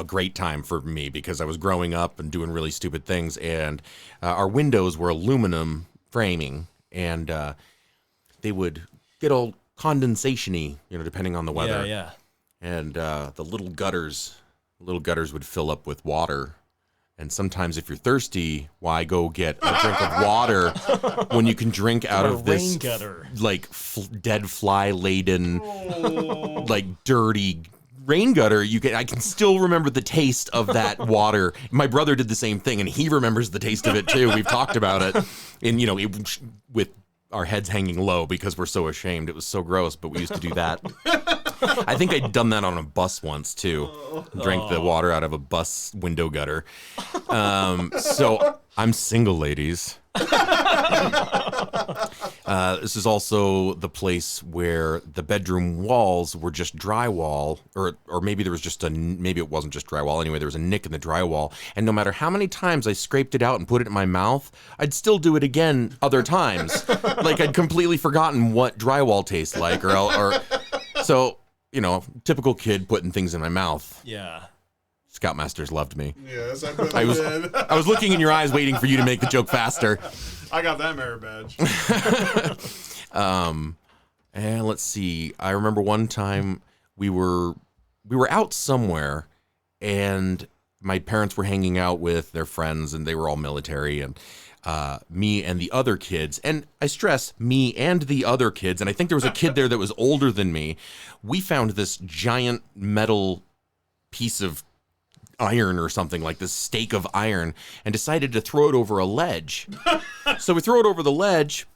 Speaker 2: great time for me because I was growing up and doing really stupid things, and our windows were aluminum framing, and they would get all condensation-y, depending on the weather.
Speaker 1: Yeah.
Speaker 2: And the little gutters would fill up with water. And sometimes if you're thirsty, why go get a drink of water when you can drink out of this
Speaker 1: rain gutter.
Speaker 2: Dead fly laden, dirty rain gutter? I can still remember the taste of that water. My brother did the same thing, and he remembers the taste of it too. We've talked about it, and with our heads hanging low because we're so ashamed. It was so gross, but we used to do that. I think I'd done that on a bus once too. Drank the water out of a bus window gutter. So I'm single, ladies. This is also the place where the bedroom walls were just drywall, or maybe there was maybe it wasn't just drywall. Anyway, there was a nick in the drywall, and no matter how many times I scraped it out and put it in my mouth, I'd still do it again other times. Like I'd completely forgotten what drywall tastes like, or so. Typical kid putting things in my mouth.
Speaker 1: Yeah.
Speaker 3: Scoutmasters loved me. Yes, I bet they did.
Speaker 2: I was looking in your eyes waiting for you to make the joke faster.
Speaker 3: I got that merit badge.
Speaker 2: And let's see. I remember one time we were out somewhere, and my parents were hanging out with their friends, and they were all military, and me and the other kids, and I stress me and the other kids, and I think there was a kid there that was older than me. We found this giant metal piece of iron or something, like this stake of iron, and decided to throw it over a ledge. So we throw it over the ledge.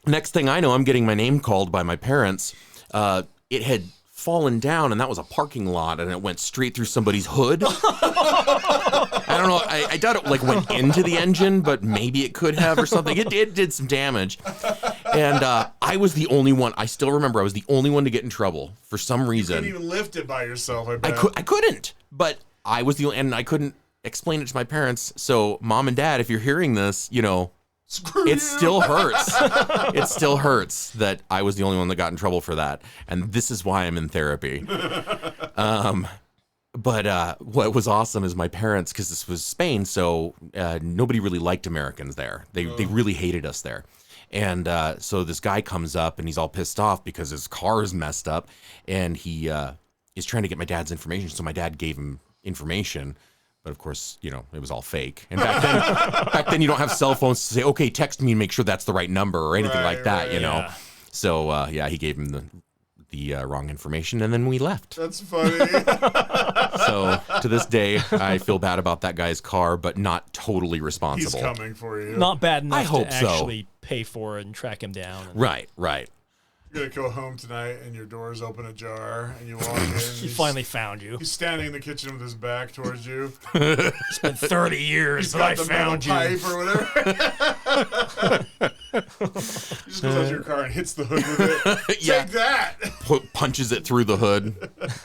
Speaker 2: Next thing I know, I'm getting my name called by my parents. It had fallen down, and that was a parking lot, and it went straight through somebody's hood. I don't know. I doubt it went into the engine, but maybe it could have or something. It did some damage. And I was the only one. I still remember I was the only one to get in trouble for some reason.
Speaker 3: You couldn't even lift it by yourself, I bet.
Speaker 2: I couldn't, but I was the only, and I couldn't explain it to my parents. So Mom and Dad, if you're hearing this,
Speaker 3: Screw
Speaker 2: it
Speaker 3: you.
Speaker 2: still hurts. It still hurts that I was the only one that got in trouble for that. And this is why I'm in therapy. But what was awesome is my parents, because this was Spain, so nobody really liked Americans there. They really hated us there. And so this guy comes up, and he's all pissed off because his car is messed up, and he is trying to get my dad's information. So my dad gave him information. But of course, it was all fake. And back then you don't have cell phones to say, okay, text me and make sure that's the right number or anything like that,
Speaker 1: Yeah.
Speaker 2: So, he gave him the wrong information, and then we left.
Speaker 3: That's funny.
Speaker 2: So to this day, I feel bad about that guy's car, but not totally
Speaker 3: He's
Speaker 2: responsible.
Speaker 3: coming for you.
Speaker 1: Not bad enough
Speaker 2: I hope
Speaker 1: to
Speaker 2: so.
Speaker 1: actually pay for it and track him down.
Speaker 2: Right.
Speaker 3: You're gonna go home tonight and your door's open ajar and you walk in.
Speaker 1: He finally found you.
Speaker 3: He's standing in the kitchen with his back towards you.
Speaker 1: It's been 30 years that I found you.
Speaker 3: Pipe or whatever. He just goes out to your car and hits the hood with it. Take that.
Speaker 2: Punches it through the hood,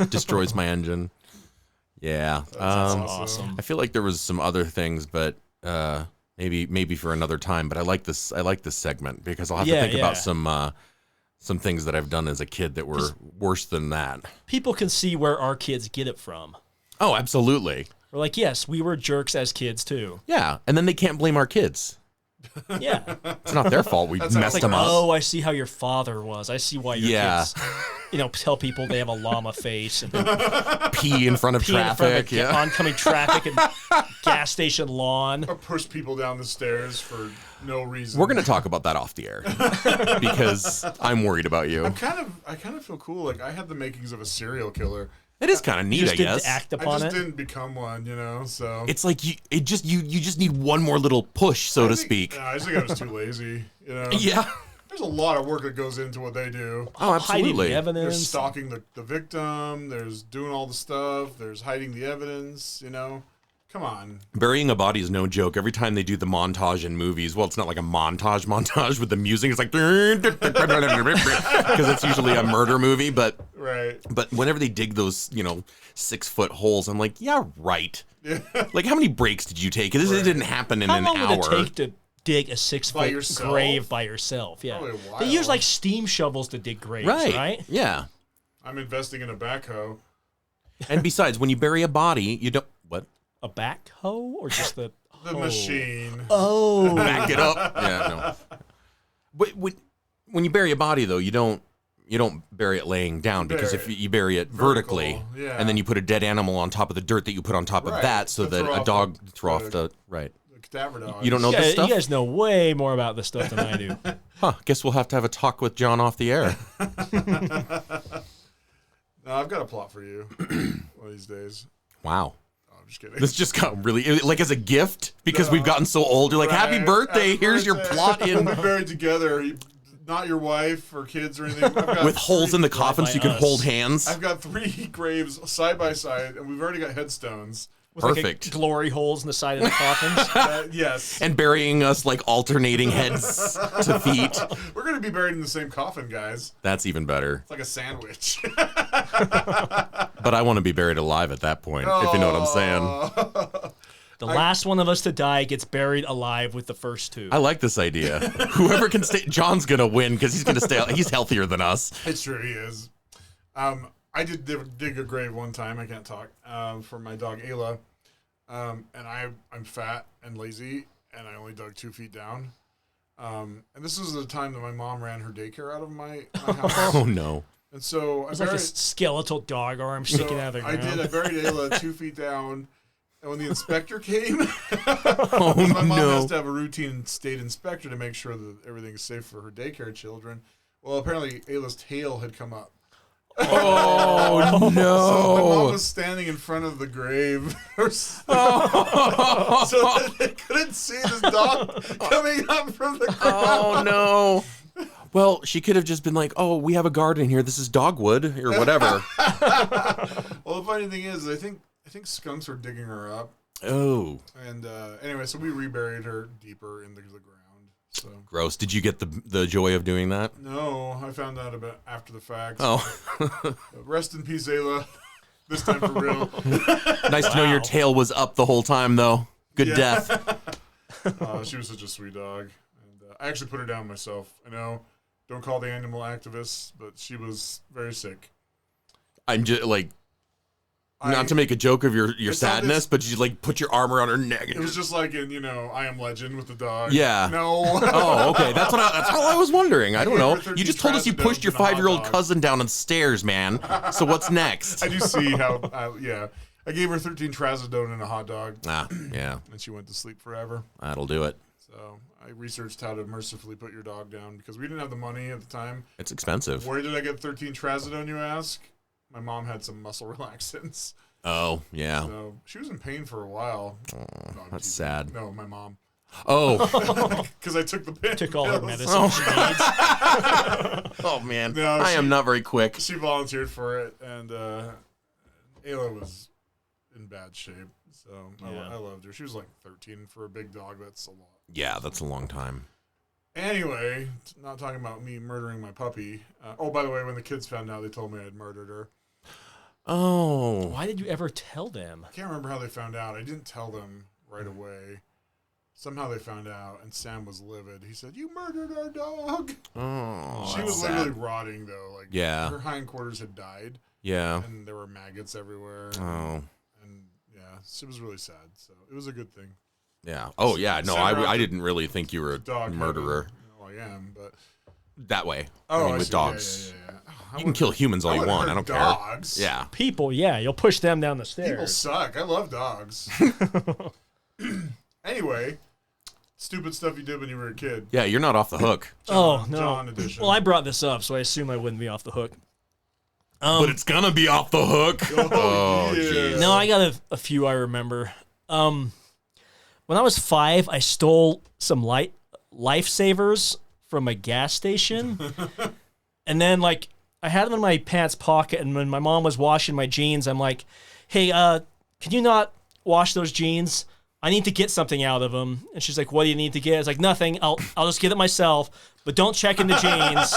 Speaker 2: destroys my engine. Yeah.
Speaker 3: That's awesome.
Speaker 2: I feel like there was some other things, but maybe for another time. But I like this segment because I'll have to think about some things that I've done as a kid that were worse than that.
Speaker 1: People can see where our kids get it from.
Speaker 2: Oh, absolutely.
Speaker 1: We're like, yes, we were jerks as kids too.
Speaker 2: Yeah, and then they can't blame our kids.
Speaker 1: Yeah.
Speaker 2: It's not their fault we messed them up.
Speaker 1: Oh, I see how your father was. I see why your kids, tell people they have a llama face and
Speaker 2: pee in front of traffic.
Speaker 1: Oncoming traffic and gas station lawn.
Speaker 3: Or push people down the stairs for no reason.
Speaker 2: We're going to talk about that off the air because I'm worried about you.
Speaker 3: I kind of feel cool. Like I had the makings of a serial killer.
Speaker 2: It is kind of neat, I guess.
Speaker 1: Act upon
Speaker 3: I just didn't become one, So
Speaker 2: it's like you just need one more little push, so to speak.
Speaker 3: I think I was too lazy,
Speaker 2: Yeah.
Speaker 3: There's a lot of work that goes into what they do.
Speaker 2: Oh, absolutely.
Speaker 1: Hiding the evidence.
Speaker 3: There's stalking the victim. There's doing all the stuff. There's hiding the evidence. Come on.
Speaker 2: Burying a body is no joke. Every time they do the montage in movies, well, it's not like a montage with the music. It's like because it's usually a murder movie. But
Speaker 3: right.
Speaker 2: But whenever they dig those 6-foot holes, I'm like, yeah, right. Like, how many breaks did you take? This didn't happen in an hour.
Speaker 1: How long would it take to dig a 6-foot grave by yourself? Yeah. They use like steam shovels to dig graves, right?
Speaker 2: Yeah.
Speaker 3: I'm investing in a backhoe.
Speaker 2: And besides, when you bury a body, you don't what?
Speaker 1: A backhoe or just the
Speaker 3: machine?
Speaker 1: Oh,
Speaker 2: back it up. Yeah, no. When you bury a body, though, you don't bury it laying down because if you bury it vertically, and then you put a dead animal on top of the dirt that you put on top of that, so that a dog throw off the
Speaker 3: cadaver dog.
Speaker 2: You don't know this stuff?
Speaker 1: You guys know way more about this stuff than I do.
Speaker 2: Huh? Guess we'll have to have a talk with John off the air.
Speaker 3: No, I've got a plot for you one of these days.
Speaker 2: Wow.
Speaker 3: Just kidding.
Speaker 2: This just got really like as a gift because we've gotten so old. You're like, happy birthday! Here's your plot in.
Speaker 3: We're buried together. Not your wife or kids or anything.
Speaker 2: With holes in the coffin so you can hold hands.
Speaker 3: I've got 3 graves side by side, and we've already got headstones.
Speaker 1: With
Speaker 2: perfect.
Speaker 1: Like glory holes in the side of the coffins.
Speaker 3: Yes.
Speaker 2: And burying us like alternating heads to feet.
Speaker 3: We're going to be buried in the same coffin, guys.
Speaker 2: That's even better.
Speaker 3: It's like a sandwich.
Speaker 2: But I want to be buried alive at that point, if you know what I'm saying.
Speaker 1: The last one of us to die gets buried alive with the first 2.
Speaker 2: I like this idea. Whoever can stay, John's going to win because he's going to stay. He's healthier than us.
Speaker 3: It's true, he is. I did dig a grave one time. I can't talk. For my dog Ayla. And I'm fat and lazy, and I only dug 2 feet down. And this was the time that my mom ran her daycare out of my house.
Speaker 2: Oh no!
Speaker 3: And so
Speaker 1: it was like a skeletal dog arm sticking out of the ground.
Speaker 3: I buried Ayla 2 feet down, and when the inspector came,
Speaker 2: my
Speaker 3: mom has to have a routine state inspector to make sure that everything's safe for her daycare children. Well, apparently Ayla's tail had come up.
Speaker 2: Oh no!
Speaker 3: So my mom was standing in front of the grave, so that they couldn't see this dog coming up from the ground.
Speaker 2: Oh no! Well, she could have just been like, "Oh, we have a garden here. This is dogwood or whatever."
Speaker 3: Well, the funny thing is, I think skunks were digging her up.
Speaker 2: Oh.
Speaker 3: And anyway, so we reburied her deeper in the ground. So
Speaker 2: gross. Did you get the joy of doing that?
Speaker 3: No, I found out about after the fact.
Speaker 2: Oh.
Speaker 3: Rest in peace, Ayla. This time for real.
Speaker 2: Nice to know your tail was up the whole time, though. Good death.
Speaker 3: She was such a sweet dog. And I actually put her down myself. I know, don't call the animal activists, but she was very sick.
Speaker 2: I'm just like, not to make a joke of your sadness, but you like put your arm around her neck.
Speaker 3: It was just like in I Am Legend with the dog.
Speaker 2: Yeah.
Speaker 3: No.
Speaker 2: Oh, okay. That's all I was wondering. I don't know. You just told us you pushed your 5-year-old cousin down the stairs, man. So what's next?
Speaker 3: I do see how. Yeah. I gave her 13 trazodone and a hot dog.
Speaker 2: Yeah.
Speaker 3: And she went to sleep forever.
Speaker 2: That'll do it.
Speaker 3: So I researched how to mercifully put your dog down because we didn't have the money at the time.
Speaker 2: It's expensive.
Speaker 3: Where did I get 13 trazodone, you ask? My mom had some muscle relaxants.
Speaker 2: Oh, yeah.
Speaker 3: So she was in pain for a while.
Speaker 2: Oh, that's sad.
Speaker 3: No, my mom.
Speaker 2: Oh.
Speaker 3: because I took the pain
Speaker 1: Took all her
Speaker 3: pills.
Speaker 1: medicine she needs.
Speaker 2: Oh, man.
Speaker 3: No,
Speaker 2: I am not very quick.
Speaker 3: She volunteered for it, and Ayla was in bad shape. So I loved her. She was like 13 for a big dog. That's a lot.
Speaker 2: Yeah, that's a long time.
Speaker 3: Anyway, not talking about me murdering my puppy. By the way, when the kids found out, they told me I had murdered her.
Speaker 2: Oh.
Speaker 1: Why did you ever tell them?
Speaker 3: I can't remember how they found out. I didn't tell them right away. Somehow they found out, and Sam was livid. He said, "You murdered our dog."
Speaker 2: Oh.
Speaker 3: She was literally rotting, though. Like,
Speaker 2: Yeah.
Speaker 3: her hindquarters had died,
Speaker 2: Yeah.
Speaker 3: and there were maggots everywhere.
Speaker 2: Oh.
Speaker 3: And yeah, it was really sad. So it was a good thing.
Speaker 2: Yeah. Oh, yeah. No, I didn't really think you were a
Speaker 3: Dog
Speaker 2: murderer
Speaker 3: Well, I am, but
Speaker 2: that way.
Speaker 3: oh,
Speaker 2: I mean, with
Speaker 3: see.
Speaker 2: dogs.
Speaker 3: Yeah.
Speaker 2: You can kill humans all you want. I don't care.
Speaker 3: dogs.
Speaker 2: Yeah.
Speaker 1: People, yeah, you'll push them down the
Speaker 3: People
Speaker 1: stairs.
Speaker 3: suck. I love dogs. Anyway, stupid stuff you did when you were a kid.
Speaker 2: Yeah, you're not off the hook.
Speaker 1: Oh, no.
Speaker 3: John edition.
Speaker 1: Well, I brought this up, so I assume I wouldn't be off the hook.
Speaker 2: But it's gonna be off the hook.
Speaker 3: Oh, yeah.
Speaker 2: jeez.
Speaker 1: No, I got a few I remember. When I was 5, I stole some lifesavers from a gas station. And then, like, I had them in my pants pocket, and when my mom was washing my jeans, I'm like, hey, can you not wash those jeans? I need to get something out of them. And she's like, what do you need to get? I was like, nothing. I'll just get it myself, but don't check in the jeans.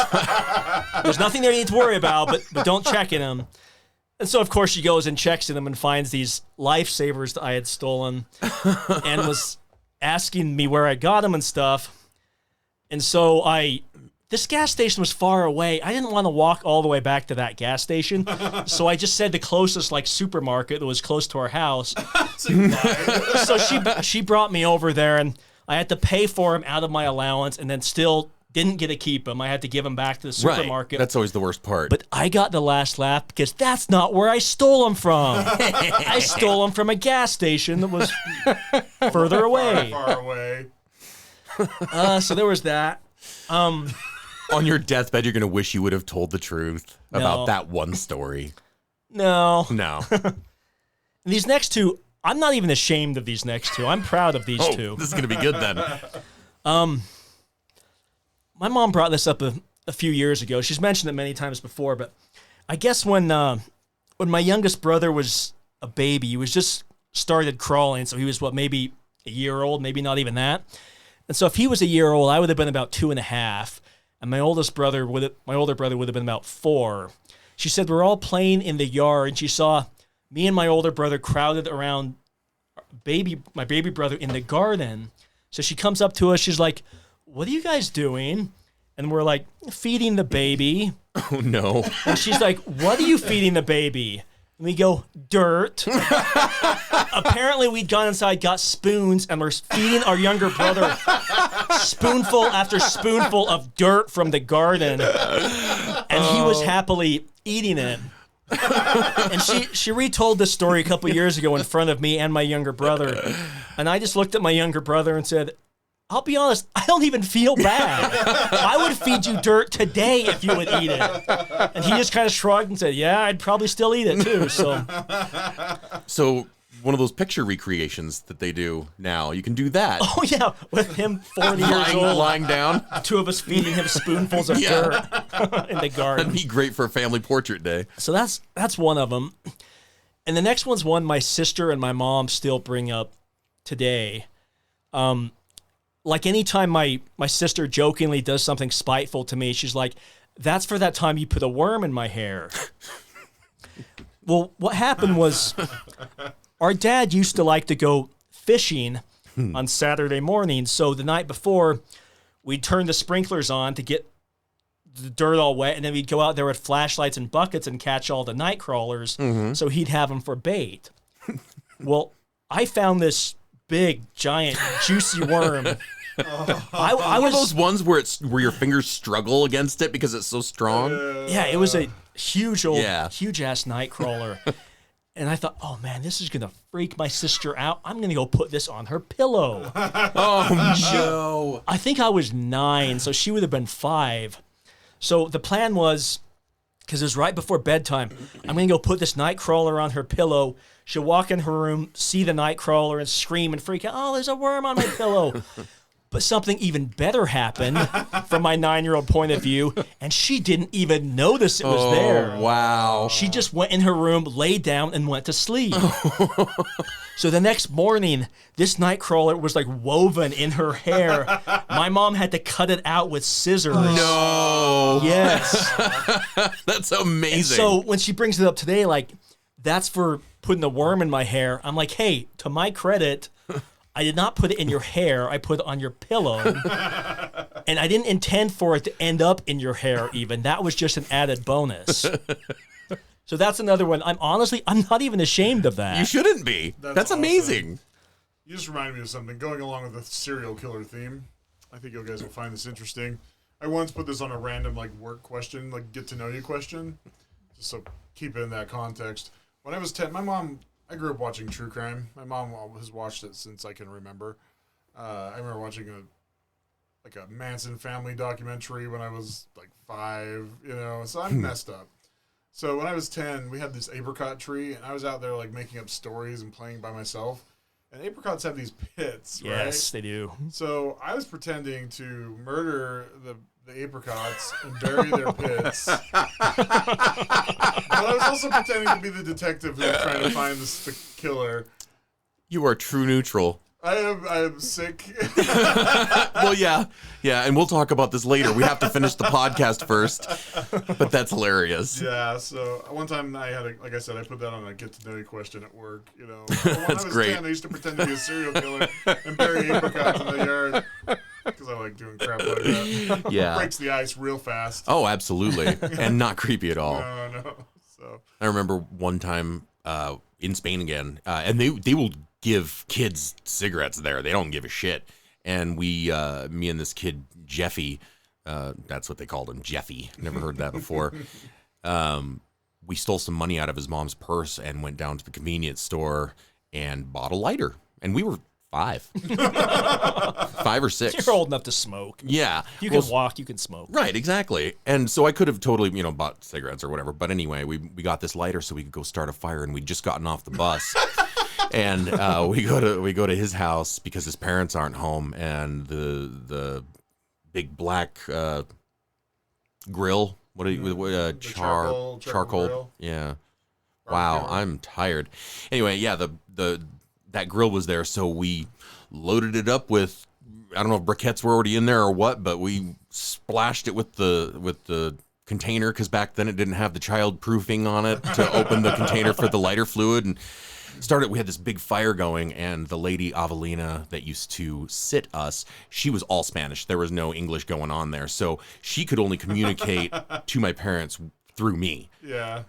Speaker 1: There's nothing there you need to worry about, but don't check in them. And so, of course, she goes and checks in them and finds these lifesavers that I had stolen and was asking me where I got them and stuff. And so this gas station was far away. I didn't want to walk all the way back to that gas station. So I just said the closest like supermarket that was close to our house. So she brought me over there, and I had to pay for them out of my allowance, and then still didn't get to keep them. I had to give them back to the supermarket.
Speaker 2: Right. That's always the worst part.
Speaker 1: But I got the last laugh because that's not where I stole them from. I stole them from a gas station that was further away.
Speaker 3: Far away.
Speaker 1: So there was that.
Speaker 2: On your deathbed, you're gonna wish you would have told the truth about
Speaker 1: No.
Speaker 2: that one story.
Speaker 1: No.
Speaker 2: No.
Speaker 1: These next two, I'm not even ashamed of these next two. I'm proud of these two.
Speaker 2: This is gonna be good then.
Speaker 1: My mom brought this up a few years ago. She's mentioned it many times before, but I guess when my youngest brother was a baby, he was just started crawling, so he was maybe a year old, maybe not even that. And so if he was a year old, I would have been about 2.5, and my older brother would have been about 4. She said we're all playing in the yard, and she saw me and my older brother crowded around my baby brother in the garden. So she comes up to us, she's like, what are you guys doing? And we're like, feeding the baby.
Speaker 2: Oh no.
Speaker 1: And she's like, what are you feeding the baby? And we go, dirt. Apparently we'd gone inside, got spoons, and we're feeding our younger brother spoonful after spoonful of dirt from the garden. And he was happily eating it. And she retold this story a couple years ago in front of me and my younger brother. And I just looked at my younger brother and said, I'll be honest, I don't even feel bad. I would feed you dirt today if you would eat it. And he just kind of shrugged and said, yeah, I'd probably still eat it too.
Speaker 2: So one of those picture recreations that they do now, you can do that.
Speaker 1: Oh yeah, with him 40 years old,
Speaker 2: lying down.
Speaker 1: two of us feeding him spoonfuls of dirt in the garden.
Speaker 2: That'd be great for a family portrait day.
Speaker 1: So that's one of them. And the next one's one my sister and my mom still bring up today. Like anytime my sister jokingly does something spiteful to me, she's like, that's for that time you put a worm in my hair. Well, what happened was our dad used to like to go fishing on Saturday mornings. So the night before, we'd turn the sprinklers on to get the dirt all wet, and then we'd go out there with flashlights and buckets and catch all the night crawlers. So he'd have them for bait. Well, I found this big, giant, juicy worm. I
Speaker 2: One
Speaker 1: was
Speaker 2: of those ones where your fingers struggle against it because it's so strong.
Speaker 1: Yeah, it was a huge ass night crawler. And I thought, oh man, this is gonna freak my sister out. I'm gonna go put this on her pillow.
Speaker 2: Oh no.
Speaker 1: I think I was 9, so she would have been 5. So the plan was because it was right before bedtime. I'm going to go put this night crawler on her pillow. She'll walk in her room, see the night crawler, and scream and freak out. Oh, there's a worm on my pillow. But something even better happened from my 9-year-old point of view, and she didn't even notice it was there.
Speaker 2: Wow.
Speaker 1: She just went in her room, laid down, and went to sleep. So the next morning, this night crawler was like woven in her hair. My mom had to cut it out with scissors.
Speaker 2: No.
Speaker 1: Yes.
Speaker 2: That's amazing.
Speaker 1: And so when she brings it up today, like, that's for putting a worm in my hair. I'm like, hey, to my credit, I did not put it in your hair. I put it on your pillow. And I didn't intend for it to end up in your hair even. That was just an added bonus. So that's another one. I'm not even ashamed of that.
Speaker 2: You shouldn't be. That's
Speaker 3: awesome.
Speaker 2: Amazing.
Speaker 3: You just reminded me of something. Going along with the serial killer theme, I think you guys will find this interesting. I once put this on a random like work question, like get to know you question, just so keep it in that context. When I was 10, I grew up watching true crime. My mom has watched it since I can remember. I remember watching a Manson family documentary when I was like 5, so I'm messed up. So when I was 10, we had this apricot tree, and I was out there like making up stories and playing by myself. And apricots have these pits, right?
Speaker 1: Yes, they do.
Speaker 3: So I was pretending to murder the apricots and bury their pits. But I was also pretending to be the detective who was trying to find the killer.
Speaker 2: You are true neutral.
Speaker 3: I am sick.
Speaker 2: Well, yeah, and we'll talk about this later. We have to finish the podcast first, but that's hilarious.
Speaker 3: Yeah, so one time I had, like I said, I put that on a get to know you question at work. When
Speaker 2: That's
Speaker 3: I was
Speaker 2: great.
Speaker 3: 10, I used to pretend to be a serial killer and bury apricots in the yard because I like doing crap like that.
Speaker 2: Yeah.
Speaker 3: Breaks the ice real fast.
Speaker 2: Oh, absolutely, and not creepy at all.
Speaker 3: No. So
Speaker 2: I remember one time in Spain again, and they will give kids cigarettes there. They don't give a shit. And me and this kid, Jeffy, that's what they called him, Jeffy. Never heard that before. We stole some money out of his mom's purse and went down to the convenience store and bought a lighter. And we were 5. 5 or 6.
Speaker 1: You're old enough to smoke.
Speaker 2: Yeah.
Speaker 1: You can walk, you can smoke.
Speaker 2: Right, exactly. And so I could have totally, bought cigarettes or whatever. But anyway, we got this lighter so we could go start a fire, and we'd just gotten off the bus. And we go to his house because his parents aren't home, and the big black grill. Charcoal
Speaker 3: grill.
Speaker 2: Yeah. Wow, I'm tired. Anyway, yeah, that grill was there, so we loaded it up with, I don't know if briquettes were already in there or what, but we splashed it with the container, because back then it didn't have the child proofing on it to open the container for the lighter fluid, and we had this big fire going, and the lady Avelina that used to sit us, she was all Spanish. There was no English going on there, so she could only communicate to my parents through me.
Speaker 3: Yeah.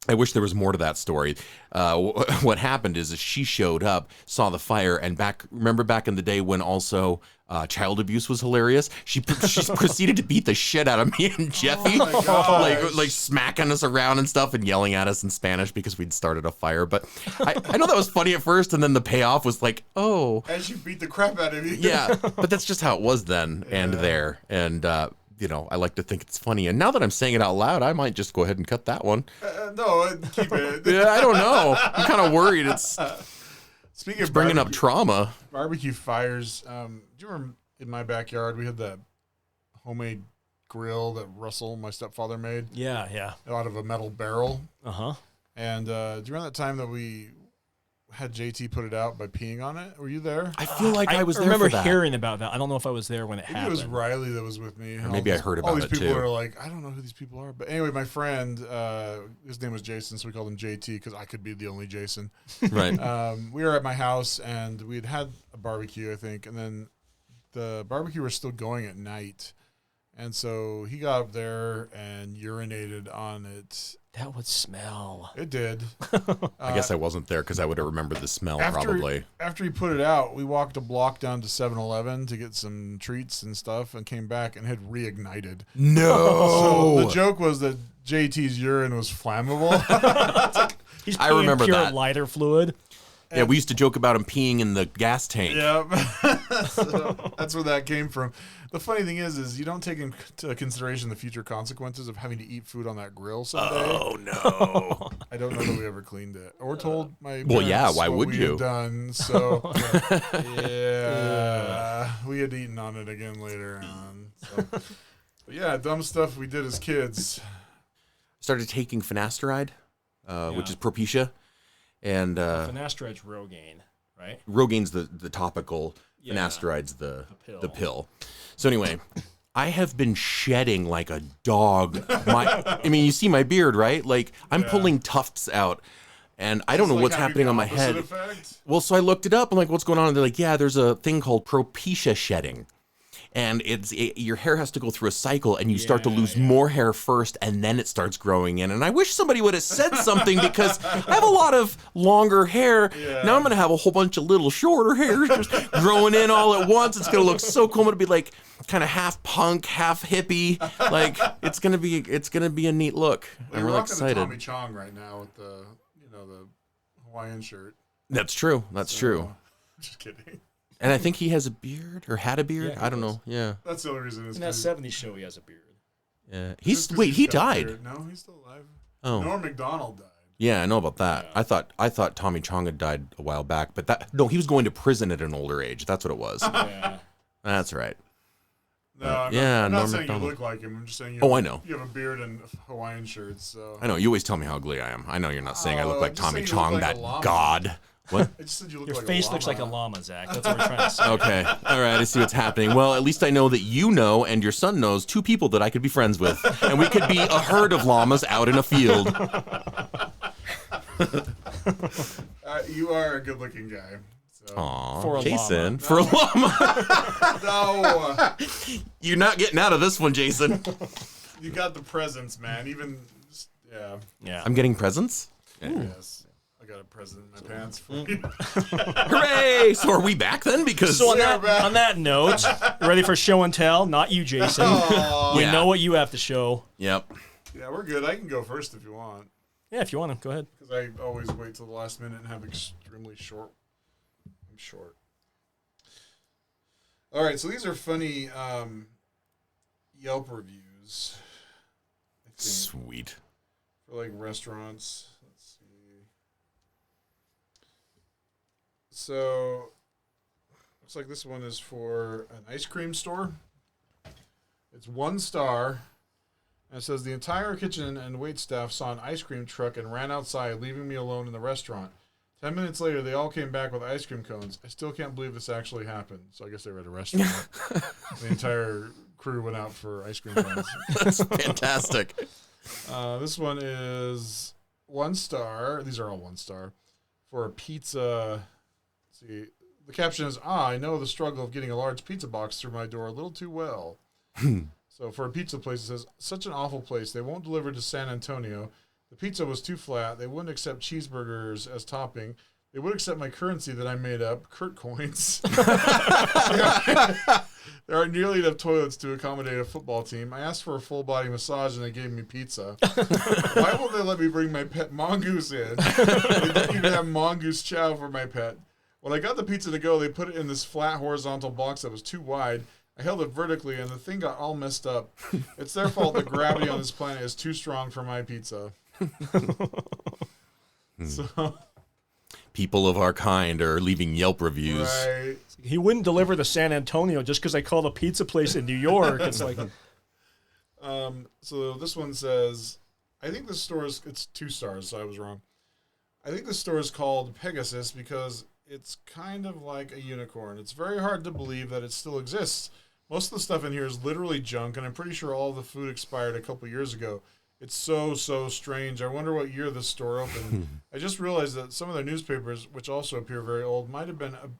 Speaker 2: I wish there was more to that story. What happened is she showed up, saw the fire, and remember back in the day when also child abuse was hilarious? She proceeded to beat the shit out of me and Jeffy, like smacking us around and stuff and yelling at us in Spanish because we'd started a fire. But I know that was funny at first, and then the payoff was like, oh.
Speaker 3: And she beat the crap out of you.
Speaker 2: Yeah, but that's just how it was then and there. And, I like to think it's funny. And now that I'm saying it out loud, I might just go ahead and cut that one.
Speaker 3: No, keep it.
Speaker 2: Yeah, I don't know. I'm kind of worried.
Speaker 3: Speaking of
Speaker 2: bringing up trauma.
Speaker 3: Barbecue fires. Do you remember in my backyard we had that homemade grill that Russell, my stepfather, made?
Speaker 1: Yeah.
Speaker 3: Out of a metal barrel.
Speaker 1: Uh-huh.
Speaker 3: And do you remember that time that we had JT put it out by peeing on it? Were you there?
Speaker 2: I feel like I was there
Speaker 1: remember
Speaker 2: for that.
Speaker 1: hearing about that. I don't know if I was there when it
Speaker 3: Maybe
Speaker 1: happened.
Speaker 3: it was Riley that was with me.
Speaker 2: Or maybe I heard about it,
Speaker 3: all these people
Speaker 2: too.
Speaker 3: are like, I don't know who these people are. But anyway, my friend, his name was Jason, so we called him JT because I could be the only Jason.
Speaker 2: Right.
Speaker 3: We were at my house, and we'd had a barbecue, I think, and then the barbecue was still going at night. And so he got up there and urinated on it.
Speaker 1: That would smell.
Speaker 3: It did.
Speaker 2: I guess I wasn't there because I would have remembered the smell probably.
Speaker 3: After he put it out, we walked a block down to 7-Eleven to get some treats and stuff and came back and had reignited.
Speaker 2: No!
Speaker 3: So the joke was that JT's urine was flammable.
Speaker 1: He's
Speaker 2: I remember
Speaker 1: pure
Speaker 2: that.
Speaker 1: lighter fluid.
Speaker 2: Yeah, we used to joke about him peeing in the gas tank.
Speaker 3: Yep. So that's where that came from. The funny thing is you don't take into consideration the future consequences of having to eat food on that grill someday.
Speaker 2: Oh, no.
Speaker 3: I don't know that we ever cleaned it or told my parents
Speaker 2: why
Speaker 3: what
Speaker 2: would
Speaker 3: we
Speaker 2: you?
Speaker 3: had done. So, yeah, we had eaten on it again later on. So. But yeah, dumb stuff we did as kids.
Speaker 2: Started taking finasteride, which is Propecia. And
Speaker 1: Finasteride's Rogaine, right?
Speaker 2: Rogaine's the topical, finasteride's the pill. So anyway, I have been shedding like a dog. I mean, you see my beard, right? Like I'm pulling tufts out, and I don't know what's happening on my head.
Speaker 3: Effect?
Speaker 2: Well, so I looked it up. I'm like, what's going on? And they're like, yeah, there's a thing called Propecia shedding. And your hair has to go through a cycle, and you start to lose more hair first, and then it starts growing in. And I wish somebody would have said something because I have a lot of longer hair. Yeah. Now I'm going to have a whole bunch of little shorter hairs just growing in all at once. It's going to look so cool. I'm going to be like kind of half punk, half hippie. Like it's going to be a neat look.
Speaker 3: Well,
Speaker 2: I'm really excited.
Speaker 3: Tommy Chong right now with the Hawaiian shirt.
Speaker 2: That's true. That's true.
Speaker 3: Just kidding.
Speaker 2: And I think he has a beard or had a beard. Yeah, I don't know. Yeah.
Speaker 3: That's the only reason.
Speaker 1: In that 70s show, he has a beard.
Speaker 2: Yeah. He died.
Speaker 3: No, he's still alive.
Speaker 2: Oh.
Speaker 3: Norm Macdonald died.
Speaker 2: Yeah, I know about that. Yeah. I thought Tommy Chong had died a while back, but he was going to prison at an older age. That's what it was.
Speaker 1: Yeah.
Speaker 2: That's right.
Speaker 3: No, I'm not saying you look like him. I'm just saying
Speaker 2: I know.
Speaker 3: You have a beard and Hawaiian shirts. So.
Speaker 2: I know. You always tell me how ugly I am. I know you're not saying I look like Tommy Chong, that god. What?
Speaker 3: I just said you look
Speaker 1: Your
Speaker 3: like
Speaker 1: face
Speaker 3: a llama.
Speaker 1: looks like a llama, Zach. That's what we're trying to say.
Speaker 2: Okay. All right. I see what's happening. Well, at least I know that you know and your son knows two people that I could be friends with. And we could be a herd of llamas out in a field.
Speaker 3: You are a good-looking guy. So.
Speaker 2: Aw,
Speaker 1: for a
Speaker 2: Jason.
Speaker 1: llama.
Speaker 2: For a llama.
Speaker 3: No.
Speaker 2: You're not getting out of this one, Jason.
Speaker 3: You got the presents, man. Yeah.
Speaker 2: I'm getting presents?
Speaker 3: Yes. I got a present in my pants for you.
Speaker 2: Hooray! So are we back then? Because
Speaker 1: So on that note, ready for show and tell? Not you, Jason. We know what you have to show.
Speaker 2: Yep.
Speaker 3: Yeah, we're good. I can go first if you want.
Speaker 1: Yeah, if you want to, go ahead.
Speaker 3: Because I always wait till the last minute and have extremely short. I'm short. All right, so these are funny Yelp reviews. I think,
Speaker 2: Sweet.
Speaker 3: for like restaurants. Let's see. So, looks like this one is for an ice cream store. It's 1 star. And it says, the entire kitchen and wait staff saw an ice cream truck and ran outside, leaving me alone in the restaurant. 10 minutes later, they all came back with ice cream cones. I still can't believe this actually happened. So I guess they were at a restaurant. The entire crew went out for ice cream cones.
Speaker 2: That's fantastic.
Speaker 3: This one is 1 star. These are all 1 star. For a pizza. Let's see. The caption is, I know the struggle of getting a large pizza box through my door a little too well. So for a pizza place, it says, such an awful place. They won't deliver to San Antonio. The pizza was too flat. They wouldn't accept cheeseburgers as topping. They would accept my currency that I made up, Kurt coins. There aren't nearly enough toilets to accommodate a football team. I asked for a full body massage and they gave me pizza. Why won't they let me bring my pet mongoose in? They didn't even have mongoose chow for my pet. When I got the pizza to go, they put it in this flat horizontal box that was too wide. I held it vertically, and the thing got all messed up. It's their fault that gravity on this planet is too strong for my pizza. So,
Speaker 2: People of our kind are leaving Yelp reviews.
Speaker 3: right.
Speaker 1: He wouldn't deliver to San Antonio just because I called a pizza place in New York. It's like,
Speaker 3: So this one says, I think this store is, it's 2 stars, so I was wrong. I think this store is called Pegasus because it's kind of like a unicorn. It's very hard to believe that it still exists. Most of the stuff in here is literally junk, and I'm pretty sure all the food expired a couple years ago. It's so strange. I wonder what year this store opened. I just realized that some of their newspapers, which also appear very old, might have been have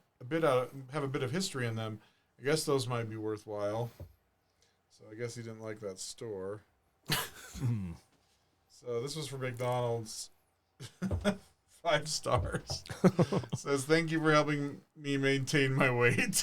Speaker 3: a bit of history in them. I guess those might be worthwhile. So I guess he didn't like that store. So this was for McDonald's. 5 stars. Says, thank you for helping me maintain my weight.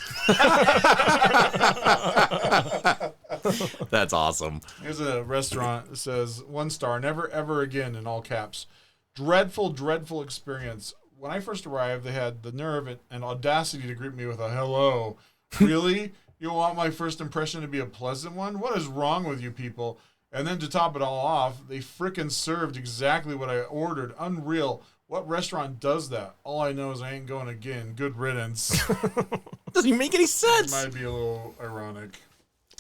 Speaker 2: That's awesome.
Speaker 3: Here's a restaurant that says 1 star, never ever again in all caps. Dreadful experience. when I first arrived, they had the nerve and audacity to greet me with a hello. Really? You want my first impression to be a pleasant one? What is wrong with you people? And then to top it all off, they frickin' served exactly what I ordered. Unreal. What restaurant does that? All I know is I ain't going again. Good riddance.
Speaker 2: Doesn't even make any sense.
Speaker 3: Might be a little ironic.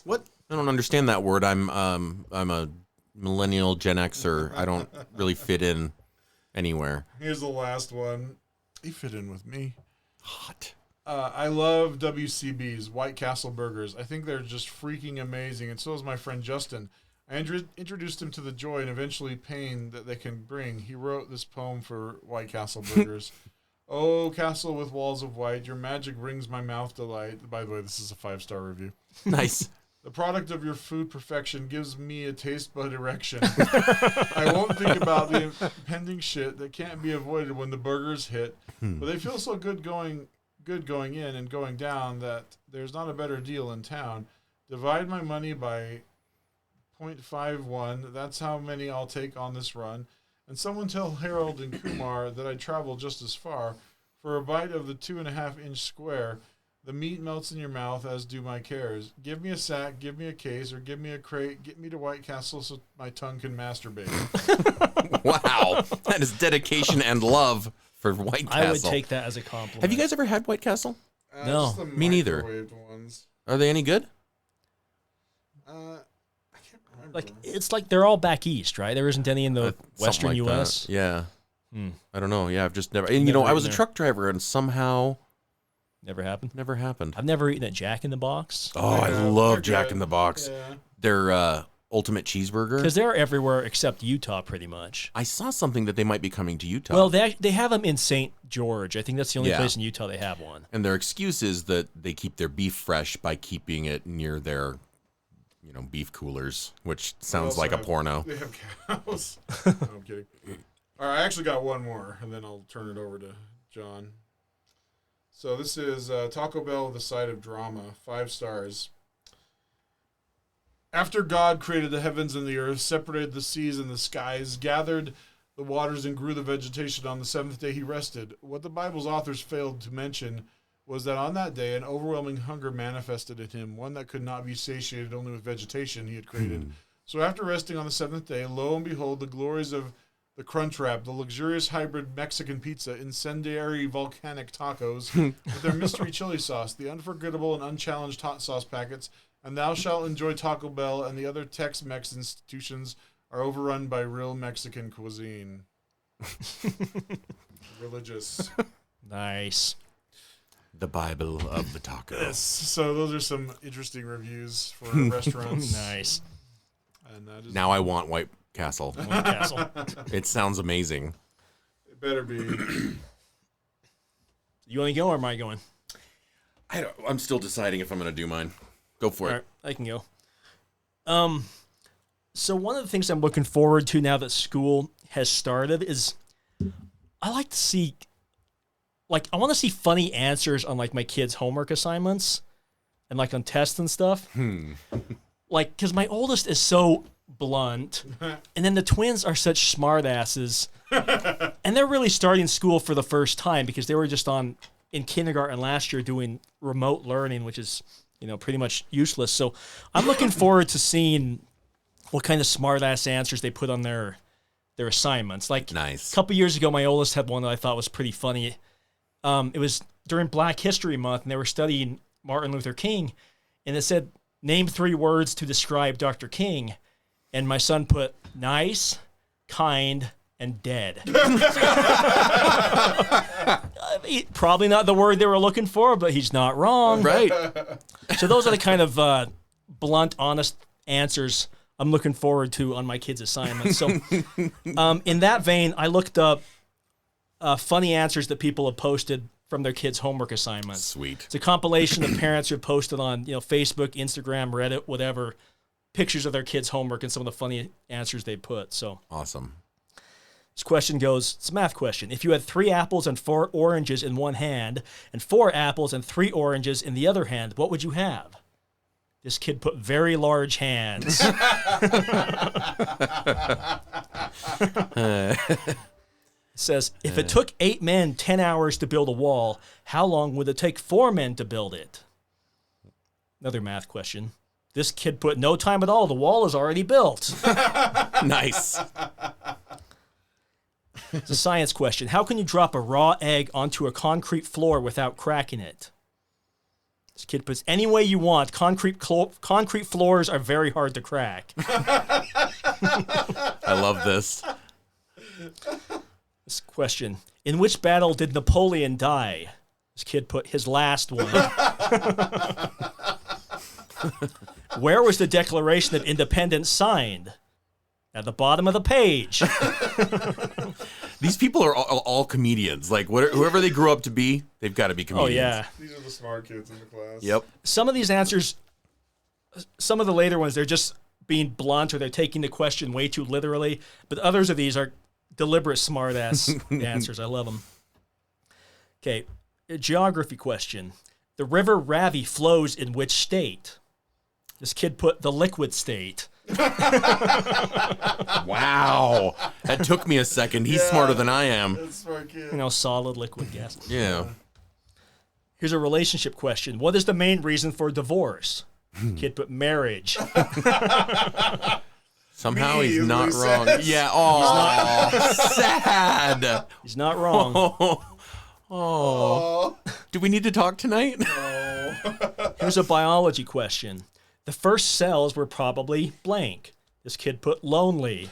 Speaker 2: What? I don't understand that word. I'm a millennial Gen Xer. I don't really fit in anywhere.
Speaker 3: Here's the last one. He fit in with me.
Speaker 2: Hot.
Speaker 3: I love WCB's White Castle burgers. I think they're just freaking amazing, and so is my friend Justin. I introduced him to the joy and eventually pain that they can bring. He wrote this poem for White Castle burgers. Oh, castle with walls of white, your magic brings my mouth delight. By the way, this is a 5-star review.
Speaker 2: Nice.
Speaker 3: The product of your food perfection gives me a taste bud erection. I won't think about the impending shit that can't be avoided when the burgers hit, but they feel so good going in and going down that there's not a better deal in town. Divide my money by 0.51. That's how many I'll take on this run. And someone tell Harold and Kumar that I'd travel just as far. For a bite of the 2.5-inch square, the meat melts in your mouth, as do my cares. Give me a sack, give me a case, or give me a crate. Get me to White Castle so my tongue can masturbate.
Speaker 2: Wow. That is dedication and love for White Castle.
Speaker 1: I would take that as a compliment.
Speaker 2: Have you guys ever had White Castle?
Speaker 1: No,
Speaker 3: just the
Speaker 2: me neither.
Speaker 3: microwaved ones.
Speaker 2: Are they any good?
Speaker 3: I can't remember.
Speaker 1: Like, it's like they're all back east, right? There isn't any in the western
Speaker 2: Something like
Speaker 1: U.S.
Speaker 2: that. Yeah.
Speaker 1: Hmm.
Speaker 2: I don't know. Yeah, I've just never. And,
Speaker 1: Never
Speaker 2: I was a
Speaker 1: eaten there.
Speaker 2: truck driver and somehow
Speaker 1: Never happened.
Speaker 2: never happened.
Speaker 1: I've never eaten at Jack in the Box
Speaker 2: Oh, I
Speaker 3: Yeah,
Speaker 2: love
Speaker 3: they're
Speaker 2: Jack
Speaker 3: good.
Speaker 2: in the Box.
Speaker 3: Yeah.
Speaker 2: Their ultimate cheeseburger.
Speaker 1: because they're everywhere except Utah, pretty much.
Speaker 2: I saw something that they might be coming to Utah.
Speaker 1: Well, they have them in St. George. I think that's the only
Speaker 2: Yeah.
Speaker 1: place in Utah they have one.
Speaker 2: and their excuse is that they keep their beef fresh by keeping it near their, beef coolers, which sounds
Speaker 3: also
Speaker 2: like a
Speaker 3: have-
Speaker 2: porno.
Speaker 3: They have cows. No, I'm kidding. All right, I actually got one more, and then I'll turn it over to John. So this is Taco Bell with a side of drama, 5 stars. After God created the heavens and the earth, separated the seas and the skies, gathered the waters and grew the vegetation, on the 7th day he rested. What the Bible's authors failed to mention was that on that day an overwhelming hunger manifested in him, one that could not be satiated only with vegetation he had created. So after resting on the 7th day, lo and behold, the glories of the Crunchwrap, the luxurious hybrid Mexican pizza, incendiary volcanic tacos, with their mystery chili sauce, the unforgettable and unchallenged hot sauce packets, and thou shalt enjoy Taco Bell and the other Tex-Mex institutions are overrun by real Mexican cuisine. Religious.
Speaker 1: Nice.
Speaker 2: The Bible of the taco.
Speaker 3: Yes. So those are some interesting reviews for restaurants.
Speaker 1: Nice.
Speaker 3: And that is
Speaker 2: Now I want White Castle.
Speaker 1: White Castle.
Speaker 2: It sounds amazing.
Speaker 3: it better be.
Speaker 1: You want to go or am I going?
Speaker 2: I'm still deciding if I'm going to do mine. Go for
Speaker 1: All
Speaker 2: it.
Speaker 1: right, I can go. So one of the things I'm looking forward to now that school has started is I like to see, I want to see funny answers on my kids' homework assignments and on tests and stuff. Because my oldest is so blunt, and then the twins are such smart asses, and they're really starting school for the first time because they were just in kindergarten last year doing remote learning, which is pretty much useless. So I'm looking forward to seeing what kind of smart ass answers they put on their assignments.
Speaker 2: Nice.
Speaker 1: A couple years ago, my oldest had one that I thought was pretty funny. It was during Black History Month, and they were studying Martin Luther King, and it said, name 3 words to describe Dr. King. And my son put nice, kind, and dead. Probably not the word they were looking for, but he's not wrong.
Speaker 2: Right.
Speaker 1: So those are the kind of blunt, honest answers I'm looking forward to on my kids' assignments. So in that vein, I looked up funny answers that people have posted from their kids' homework assignments.
Speaker 2: Sweet.
Speaker 1: It's a compilation of parents who have posted on Facebook, Instagram, Reddit, whatever, pictures of their kids' homework and some of the funny answers they put. So
Speaker 2: Awesome.
Speaker 1: this question goes, it's a math question. If you had 3 apples and 4 oranges in one hand and 4 apples and 3 oranges in the other hand, what would you have? This kid put very large hands. It says, if it took 8 men 10 hours to build a wall, how long would it take 4 men to build it? Another math question. This kid put no time at all. The wall is already built.
Speaker 2: Nice.
Speaker 1: It's a science question. How can you drop a raw egg onto a concrete floor without cracking it? This kid puts any way you want. Concrete floors are very hard to crack.
Speaker 2: I love this.
Speaker 1: This question. In which battle did Napoleon die? This kid put his last one. Where was the Declaration of Independence signed? At the bottom of the page.
Speaker 2: These people are all comedians. Like, whoever they grew up to be, they've got to be comedians.
Speaker 1: Oh, yeah.
Speaker 3: These are the smart kids in the class.
Speaker 2: Yep.
Speaker 1: Some of these answers, some of the later ones, they're just being blunt or they're taking the question way too literally. But others of these are deliberate smart-ass answers. I love them. Okay, a geography question. The river Ravi flows in which state? This kid put the liquid state.
Speaker 2: Wow. That took me a second. He's smarter than I am.
Speaker 3: That's smart kid.
Speaker 1: You know, solid liquid gas.
Speaker 2: Yeah.
Speaker 1: Here's a relationship question. What is the main reason for divorce? Kid put marriage.
Speaker 2: Somehow
Speaker 3: Me
Speaker 2: he's
Speaker 3: is
Speaker 2: not
Speaker 3: what he
Speaker 2: wrong.
Speaker 3: says.
Speaker 2: Yeah. Oh, sad.
Speaker 1: He's not wrong.
Speaker 2: Oh. Do we need to talk tonight?
Speaker 1: Here's a biology question. The first cells were probably blank. This kid put lonely.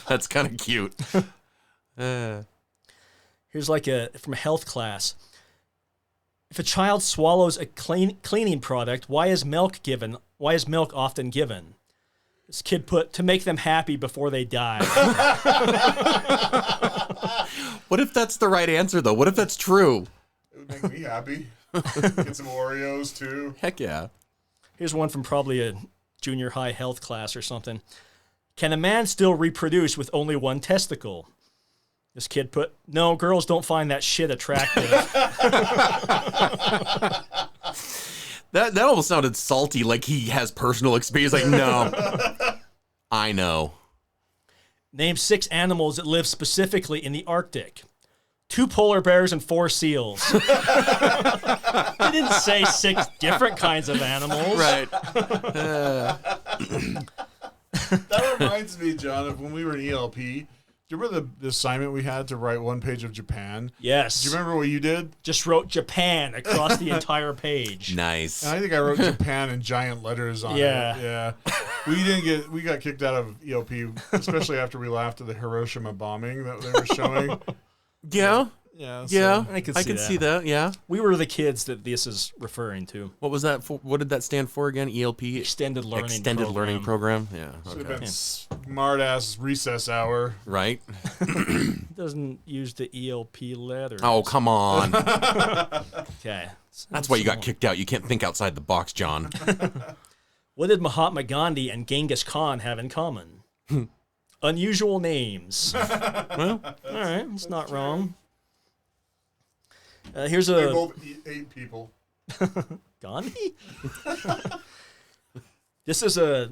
Speaker 2: That's kind of cute.
Speaker 1: Here's like from a health class. If a child swallows a cleaning product, why is milk given? Why is milk often given? This kid put to make them happy before they die.
Speaker 2: What if that's the right answer, though? What if that's true?
Speaker 3: It would make me happy. Get some Oreos, too.
Speaker 2: Heck yeah.
Speaker 1: Here's one from probably a junior high health class or something. Can a man still reproduce with only one testicle? This kid put, no, girls don't find that shit attractive.
Speaker 2: That almost sounded salty, like he has personal experience. Like, no. I know.
Speaker 1: Name 6 animals that live specifically in the Arctic. 2 polar bears and 4 seals. They didn't say 6 different kinds of animals.
Speaker 2: Right.
Speaker 3: That reminds me, John, of when we were in ELP. Do you remember the assignment we had to write 1 page of Japan?
Speaker 1: Yes.
Speaker 3: Do you remember what you did?
Speaker 1: Just wrote Japan across the entire page.
Speaker 2: Nice.
Speaker 3: And I think I wrote Japan in giant letters on it. Yeah. We got kicked out of ELP, especially after we laughed at the Hiroshima bombing that they were showing.
Speaker 2: Yeah.
Speaker 3: Yeah.
Speaker 2: Yeah.
Speaker 1: I can
Speaker 2: see that. Yeah.
Speaker 1: We were the kids that this is referring to.
Speaker 2: What was that for? What did that stand for again? ELP?
Speaker 1: Extended Learning
Speaker 2: Learning Program. Yeah.
Speaker 3: Should
Speaker 2: Okay.
Speaker 3: have been smart ass recess hour.
Speaker 2: Right.
Speaker 1: It doesn't use the ELP letters.
Speaker 2: Oh, come on.
Speaker 1: Okay.
Speaker 2: That's why you got kicked out. You can't think outside the box, John.
Speaker 1: What did Mahatma Gandhi and Genghis Khan have in common? Unusual names.
Speaker 2: Well,
Speaker 1: All right, it's not wrong. Here's
Speaker 3: They
Speaker 1: a
Speaker 3: both ate people.
Speaker 1: Gandhi. This is a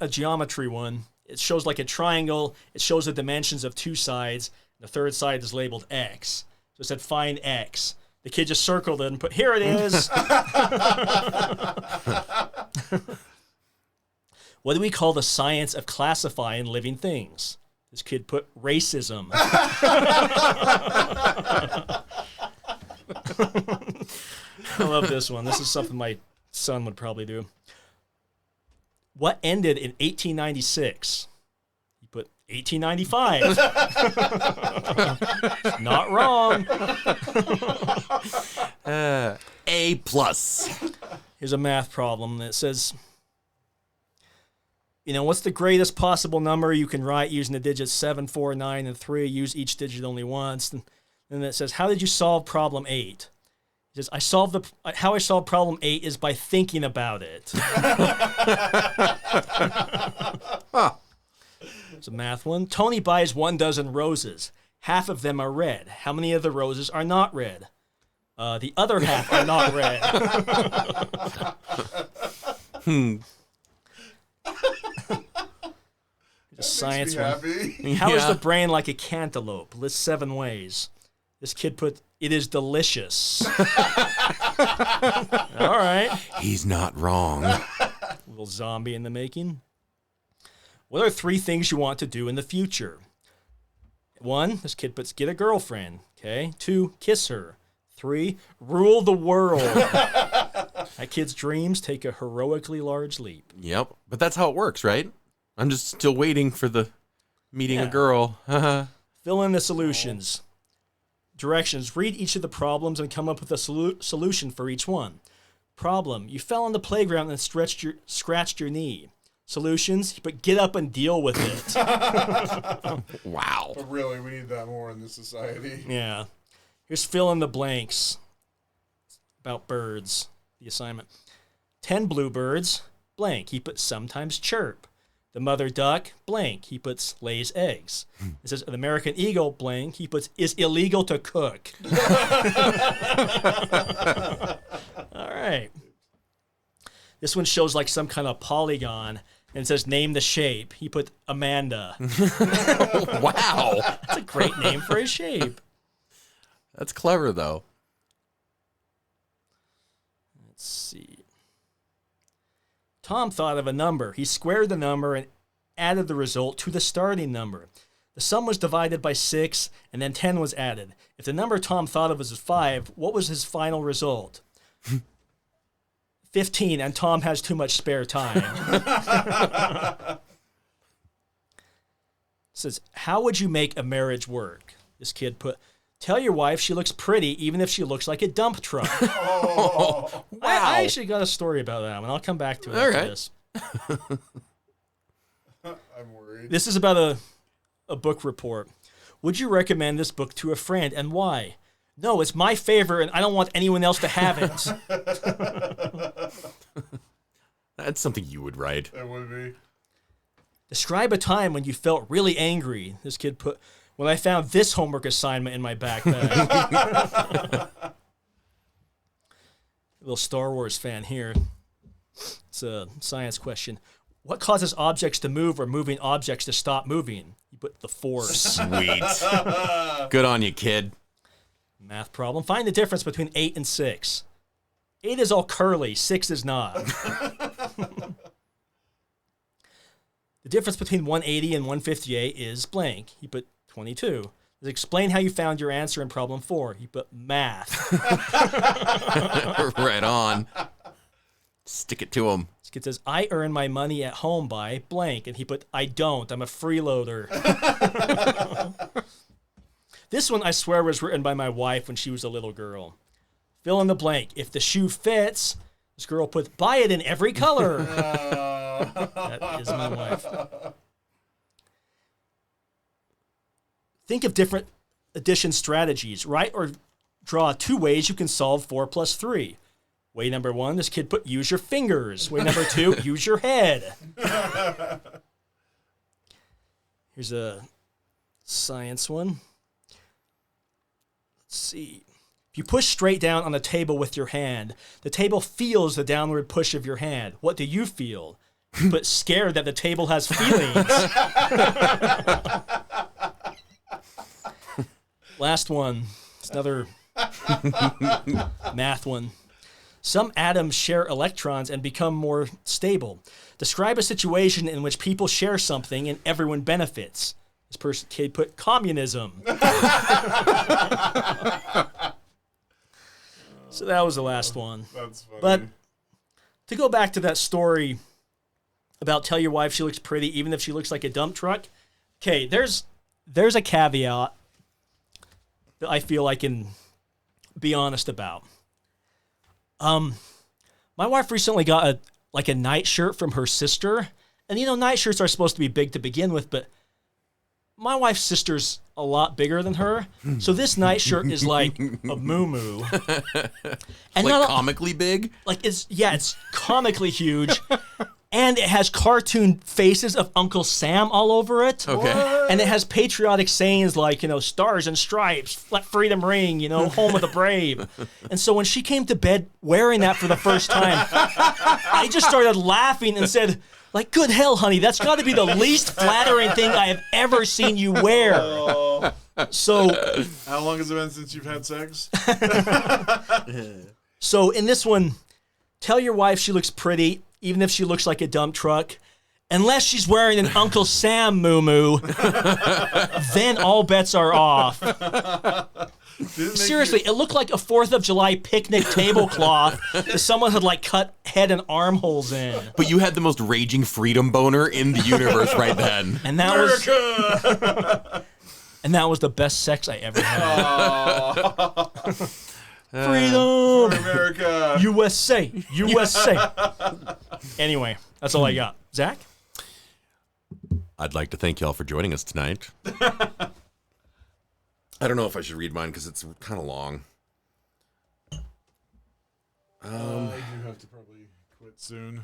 Speaker 1: geometry one. It shows like a triangle. It shows the dimensions of 2 sides. The third side is labeled X. So it said find X. The kid just circled it and put, here it is. What do we call the science of classifying living things? This kid put racism. I love this one. This is something my son would probably do. What ended in 1896? You put 1895. Not wrong.
Speaker 2: A+.
Speaker 1: Here's a math problem that says, what's the greatest possible number you can write using the digits 7, 4, 9, and 3? Use each digit only once. And then it says, how did you solve problem 8? It says, how I solved problem 8 is by thinking about it. It's a math one. Tony buys 12 roses. Half of them are red. How many of the roses are not red? The other half are not red. The science
Speaker 3: Makes
Speaker 1: one.
Speaker 3: me happy.
Speaker 1: How is
Speaker 2: Yeah.
Speaker 1: the brain like a cantaloupe? List 7 ways. This kid put, it is delicious. All right.
Speaker 2: He's not wrong.
Speaker 1: Little zombie in the making. What are 3 things you want to do in the future? 1, this kid puts, get a girlfriend. Okay. 2, kiss her. 3, rule the world. That kid's dreams take a heroically large leap.
Speaker 2: Yep. But that's how it works, right? I'm just still waiting for the meeting a
Speaker 1: Yeah.
Speaker 2: girl.
Speaker 1: Fill in the solutions. Directions. Read each of the problems and come up with a solution for each one. Problem. You fell on the playground and scratched your knee. Solutions. But get up and deal with it.
Speaker 2: Wow.
Speaker 3: But really, we need that more in this society.
Speaker 1: Yeah. Here's fill in the blanks. About birds. The assignment. 10 bluebirds. Blank. He put sometimes chirp. The mother duck, blank, he puts lays eggs. It says an American eagle, blank, he puts is illegal to cook. All right. This one shows like some kind of polygon and it says name the shape. He put Amanda.
Speaker 2: Wow.
Speaker 1: That's a great name for a shape.
Speaker 2: That's clever, though.
Speaker 1: Let's see. Tom thought of a number. He squared the number and added the result to the starting number. The sum was divided by 6, and then 10 was added. If the number Tom thought of was 5, what was his final result? 15, and Tom has too much spare time. It says, how would you make a marriage work? This kid put, tell your wife she looks pretty even if she looks like a dump truck.
Speaker 3: Oh,
Speaker 1: I actually got a story about that one. I'll come back to it after
Speaker 2: right.
Speaker 1: this.
Speaker 3: I'm worried.
Speaker 1: This is about a book report. Would you recommend this book to a friend and why? No, it's my favorite and I don't want anyone else to have it.
Speaker 2: That's something you would write.
Speaker 3: It would be.
Speaker 1: Describe a time when you felt really angry. This kid put, when I found this homework assignment in my backpack. Little Star Wars fan here. It's a science question. What causes objects to move or moving objects to stop moving? You put the force.
Speaker 2: Sweet. Good on you, kid.
Speaker 1: Math problem. Find the difference between 8 and 6. 8 is all curly, 6 is not. The difference between 180 and 158 is blank. He put 22. Explain how you found your answer in problem 4. He put math.
Speaker 2: Right on. Stick it to him.
Speaker 1: This kid says, I earn my money at home by blank. And he put, I don't. I'm a freeloader. This one, I swear, was written by my wife when she was a little girl. Fill in the blank. If the shoe fits, this girl puts, buy it in every color. That is my wife. Think of different addition strategies. Write or draw 2 ways you can solve 4 plus 3. Way number 1, this kid put use your fingers. Way number 2, use your head. Here's a science one. Let's see. If you push straight down on the table with your hand, the table feels the downward push of your hand. What do you feel? But scared that the table has feelings. Last one. It's another math one. Some atoms share electrons and become more stable. Describe a situation in which people share something and everyone benefits. This kid put communism. So that was the last one.
Speaker 3: That's funny.
Speaker 1: But to go back to that story about tell your wife she looks pretty even if she looks like a dump truck. Okay, there's a caveat that I feel I can be honest about. My wife recently got a nightshirt from her sister. And nightshirts are supposed to be big to begin with, but my wife's sister's a lot bigger than her. So this nightshirt is like a moo-moo. And
Speaker 2: Like comically big?
Speaker 1: Like it's comically huge. And it has cartoon faces of Uncle Sam all over it.
Speaker 2: Okay.
Speaker 1: And it has patriotic sayings like, stars and stripes, let freedom ring, home of the brave. And so when she came to bed wearing that for the first time, I just started laughing and said, Like, good hell, honey, that's got to be the least flattering thing I have ever seen you wear.
Speaker 3: Oh.
Speaker 1: So,
Speaker 3: How long has it been since you've had sex?
Speaker 1: So in this one, tell your wife she looks pretty, even if she looks like a dump truck. Unless she's wearing an Uncle Sam muumuu, then all bets are off. Seriously, it looked like a 4th of July picnic tablecloth that someone had like cut head and armholes in.
Speaker 2: But you had the most raging freedom boner in the universe right then.
Speaker 1: And that was the best sex I ever had. Freedom!
Speaker 3: For America!
Speaker 1: USA! USA! Anyway, that's all I got. Zach?
Speaker 2: I'd like to thank y'all for joining us tonight. I don't know if I should read mine because it's kind of long.
Speaker 3: I do have to probably quit soon.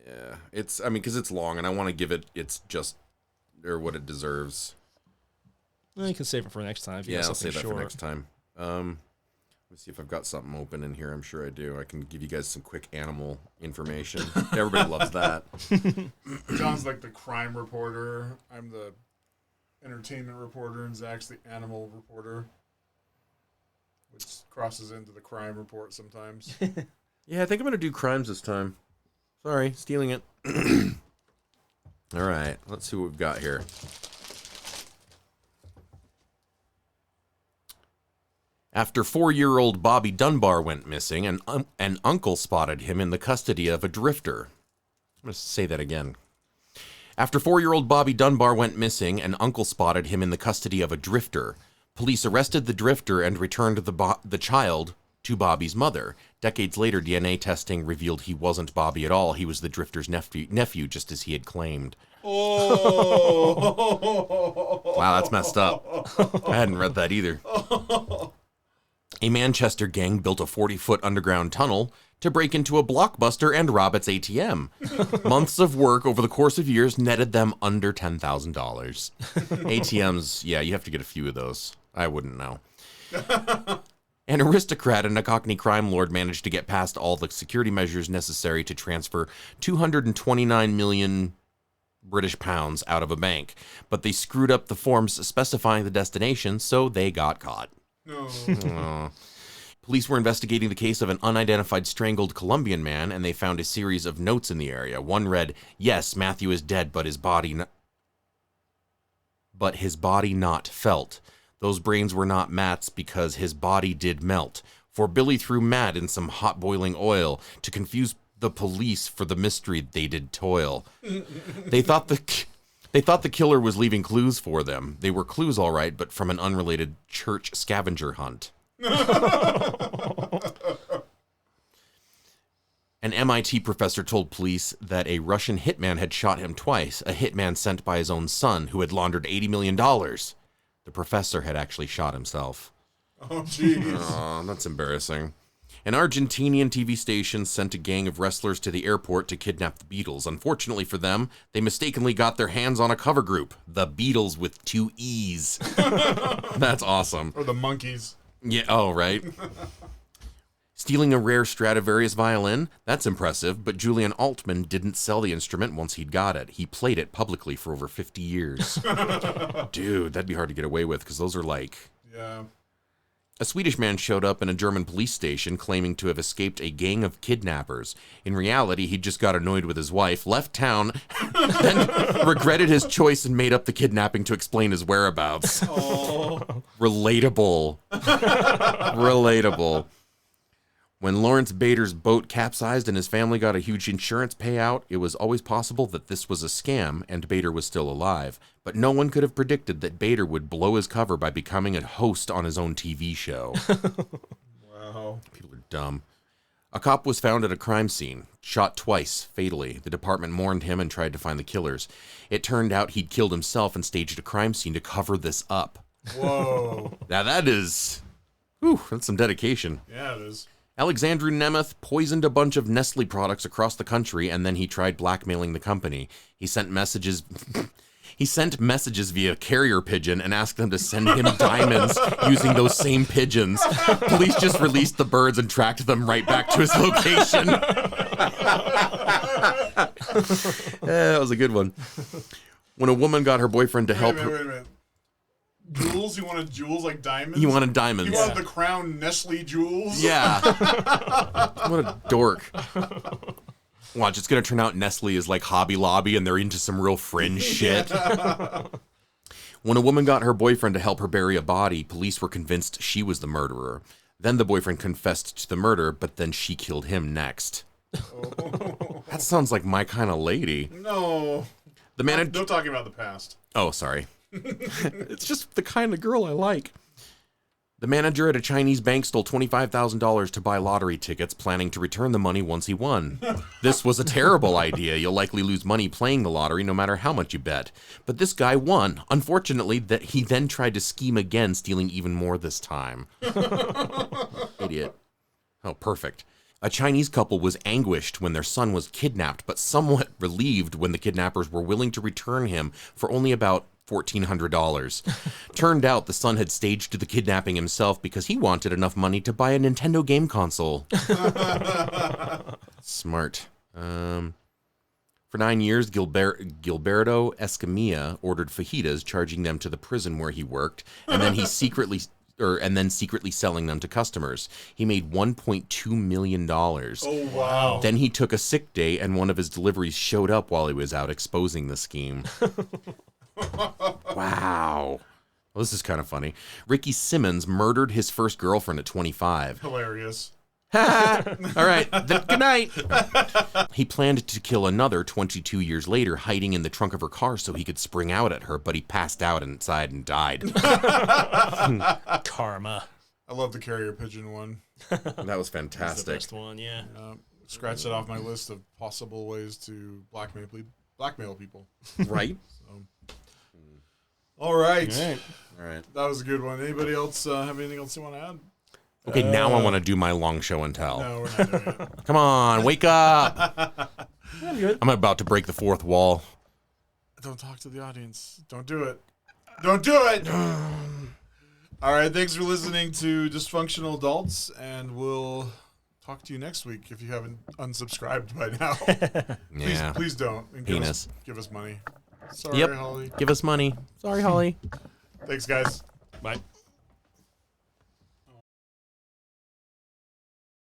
Speaker 2: Yeah, because it's long and I want to give it what it deserves.
Speaker 1: Well, you can save it for next time. If you
Speaker 2: Yeah,
Speaker 1: got
Speaker 2: I'll
Speaker 1: something
Speaker 2: save that
Speaker 1: short.
Speaker 2: for next time. Let's see if I've got something open in here. I'm sure I do. I can give you guys some quick animal information. Everybody loves that.
Speaker 3: John's like the crime reporter. I'm the entertainment reporter, and Zach's the animal reporter, which crosses into the crime report sometimes.
Speaker 2: Yeah, I think I'm going to do crimes this time. Sorry, stealing it. All right, let's see what we've got here. After 4-year-old Bobby Dunbar went missing, an uncle spotted him in the custody of a drifter. I'm going to say that again. After 4-year-old Bobby Dunbar went missing, an uncle spotted him in the custody of a drifter. Police arrested the drifter and returned the child to Bobby's mother. Decades later, DNA testing revealed he wasn't Bobby at all. He was the drifter's nephew, just as he had claimed.
Speaker 3: Oh!
Speaker 2: Wow, that's messed up. I hadn't read that either. A Manchester gang built a 40-foot underground tunnel to break into a Blockbuster and rob its ATM. Months of work over the course of years netted them under $10,000. ATMs, yeah, you have to get a few of those. I wouldn't know. An aristocrat and a Cockney crime lord managed to get past all the security measures necessary to transfer 229 million British pounds out of a bank, but they screwed up the forms specifying the destination, so they got caught.
Speaker 3: No.
Speaker 2: Police were investigating the case of an unidentified strangled Colombian man, and they found a series of notes in the area. One read, "Yes, Matthew is dead, but his body not felt. Those brains were not Matt's because his body did melt. For Billy threw Matt in some hot boiling oil to confuse the police for the mystery they did toil." They thought the killer was leaving clues for them. They were clues, all right, but from an unrelated church scavenger hunt. An MIT professor told police that a Russian hitman had shot him twice, a hitman sent by his own son who had laundered $80 million. The professor had actually shot himself.
Speaker 3: Oh, jeez.
Speaker 2: Oh, that's embarrassing. An Argentinian TV station sent a gang of wrestlers to the airport to kidnap the Beatles. Unfortunately for them, they mistakenly got their hands on a cover group, the Beatles with 2 E's. That's awesome.
Speaker 3: Or the monkeys.
Speaker 2: Yeah, oh, right. Stealing a rare Stradivarius violin? That's impressive, but Julian Altman didn't sell the instrument once he'd got it. He played it publicly for over 50 years. Dude, that'd be hard to get away with, because those are like...
Speaker 3: Yeah.
Speaker 2: A Swedish man showed up in a German police station claiming to have escaped a gang of kidnappers. In reality, he'd just got annoyed with his wife, left town, then regretted his choice and made up the kidnapping to explain his whereabouts.
Speaker 3: Oh.
Speaker 2: Relatable. Relatable. When Lawrence Bader's boat capsized and his family got a huge insurance payout, it was always possible that this was a scam and Bader was still alive. But no one could have predicted that Bader would blow his cover by becoming a host on his own TV show.
Speaker 3: Wow.
Speaker 2: People are dumb. A cop was found at a crime scene, shot twice, fatally. The department mourned him and tried to find the killers. It turned out he'd killed himself and staged a crime scene to cover this up.
Speaker 3: Whoa.
Speaker 2: Now that is... Whew, that's some dedication.
Speaker 3: Yeah, it is.
Speaker 2: Alexandru Nemeth poisoned a bunch of Nestle products across the country, and then he tried blackmailing the company. He sent messages via carrier pigeon and asked them to send him diamonds using those same pigeons. Police just released the birds and tracked them right back to his location. That was a good one. When a woman got her boyfriend to help her...
Speaker 3: Wait a minute. Jewels? You wanted jewels like diamonds?
Speaker 2: He wanted diamonds.
Speaker 3: You wanted the crown Nestle jewels?
Speaker 2: Yeah. What a dork. Watch, it's going to turn out Nestle is like Hobby Lobby and they're into some real fringe shit. When a woman got her boyfriend to help her bury a body, police were convinced she was the murderer. Then the boyfriend confessed to the murder, but then she killed him next. Oh. That sounds like my kind of lady.
Speaker 3: No.
Speaker 2: The manager...
Speaker 3: Don't talk about the past.
Speaker 2: Oh, sorry. It's just the kind of girl I like. The manager at a Chinese bank stole $25,000 to buy lottery tickets, planning to return the money once he won. This was a terrible idea. You'll likely lose money playing the lottery no matter how much you bet. But this guy won. Unfortunately, he then tried to scheme again, stealing even more this time. Idiot. Oh, perfect. A Chinese couple was anguished when their son was kidnapped, but somewhat relieved when the kidnappers were willing to return him for only about $1,400. Turned out the son had staged the kidnapping himself because he wanted enough money to buy a Nintendo game console. Smart. For 9 years, Gilberto Escamilla ordered fajitas, charging them to the prison where he worked, and then secretly selling them to customers. He made $1.2 million.
Speaker 3: Oh, wow.
Speaker 2: Then he took a sick day, and one of his deliveries showed up while he was out exposing the scheme. Wow. Well, this is kind of funny. Ricky Simmons murdered his first girlfriend at 25.
Speaker 3: Hilarious.
Speaker 2: All right. Good night. He planned to kill another 22 years later, hiding in the trunk of her car so he could spring out at her, but he passed out inside and died.
Speaker 1: Karma.
Speaker 3: I love the carrier pigeon one.
Speaker 2: That was
Speaker 1: That's the
Speaker 2: fantastic.
Speaker 1: best one, yeah.
Speaker 3: Scratch it off my list of possible ways to blackmail people.
Speaker 2: Right?
Speaker 3: All right.
Speaker 2: All right.
Speaker 3: That was a good one. Anybody else have anything else you want to add?
Speaker 2: Okay, now I want to do my long show and tell.
Speaker 3: No, we're not doing it.
Speaker 2: Come on, wake up. I'm about to break the fourth wall.
Speaker 3: Don't talk to the audience. Don't do it. Don't do it. All right. Thanks for listening to Dysfunctional Adults, and we'll talk to you next week if you haven't unsubscribed by now.
Speaker 2: Yeah.
Speaker 3: Please don't. And
Speaker 2: Penis.
Speaker 3: Give us money. Sorry,
Speaker 2: Yep.
Speaker 3: Holly.
Speaker 2: Give us money. Sorry, Holly.
Speaker 3: Thanks, guys.
Speaker 1: Bye.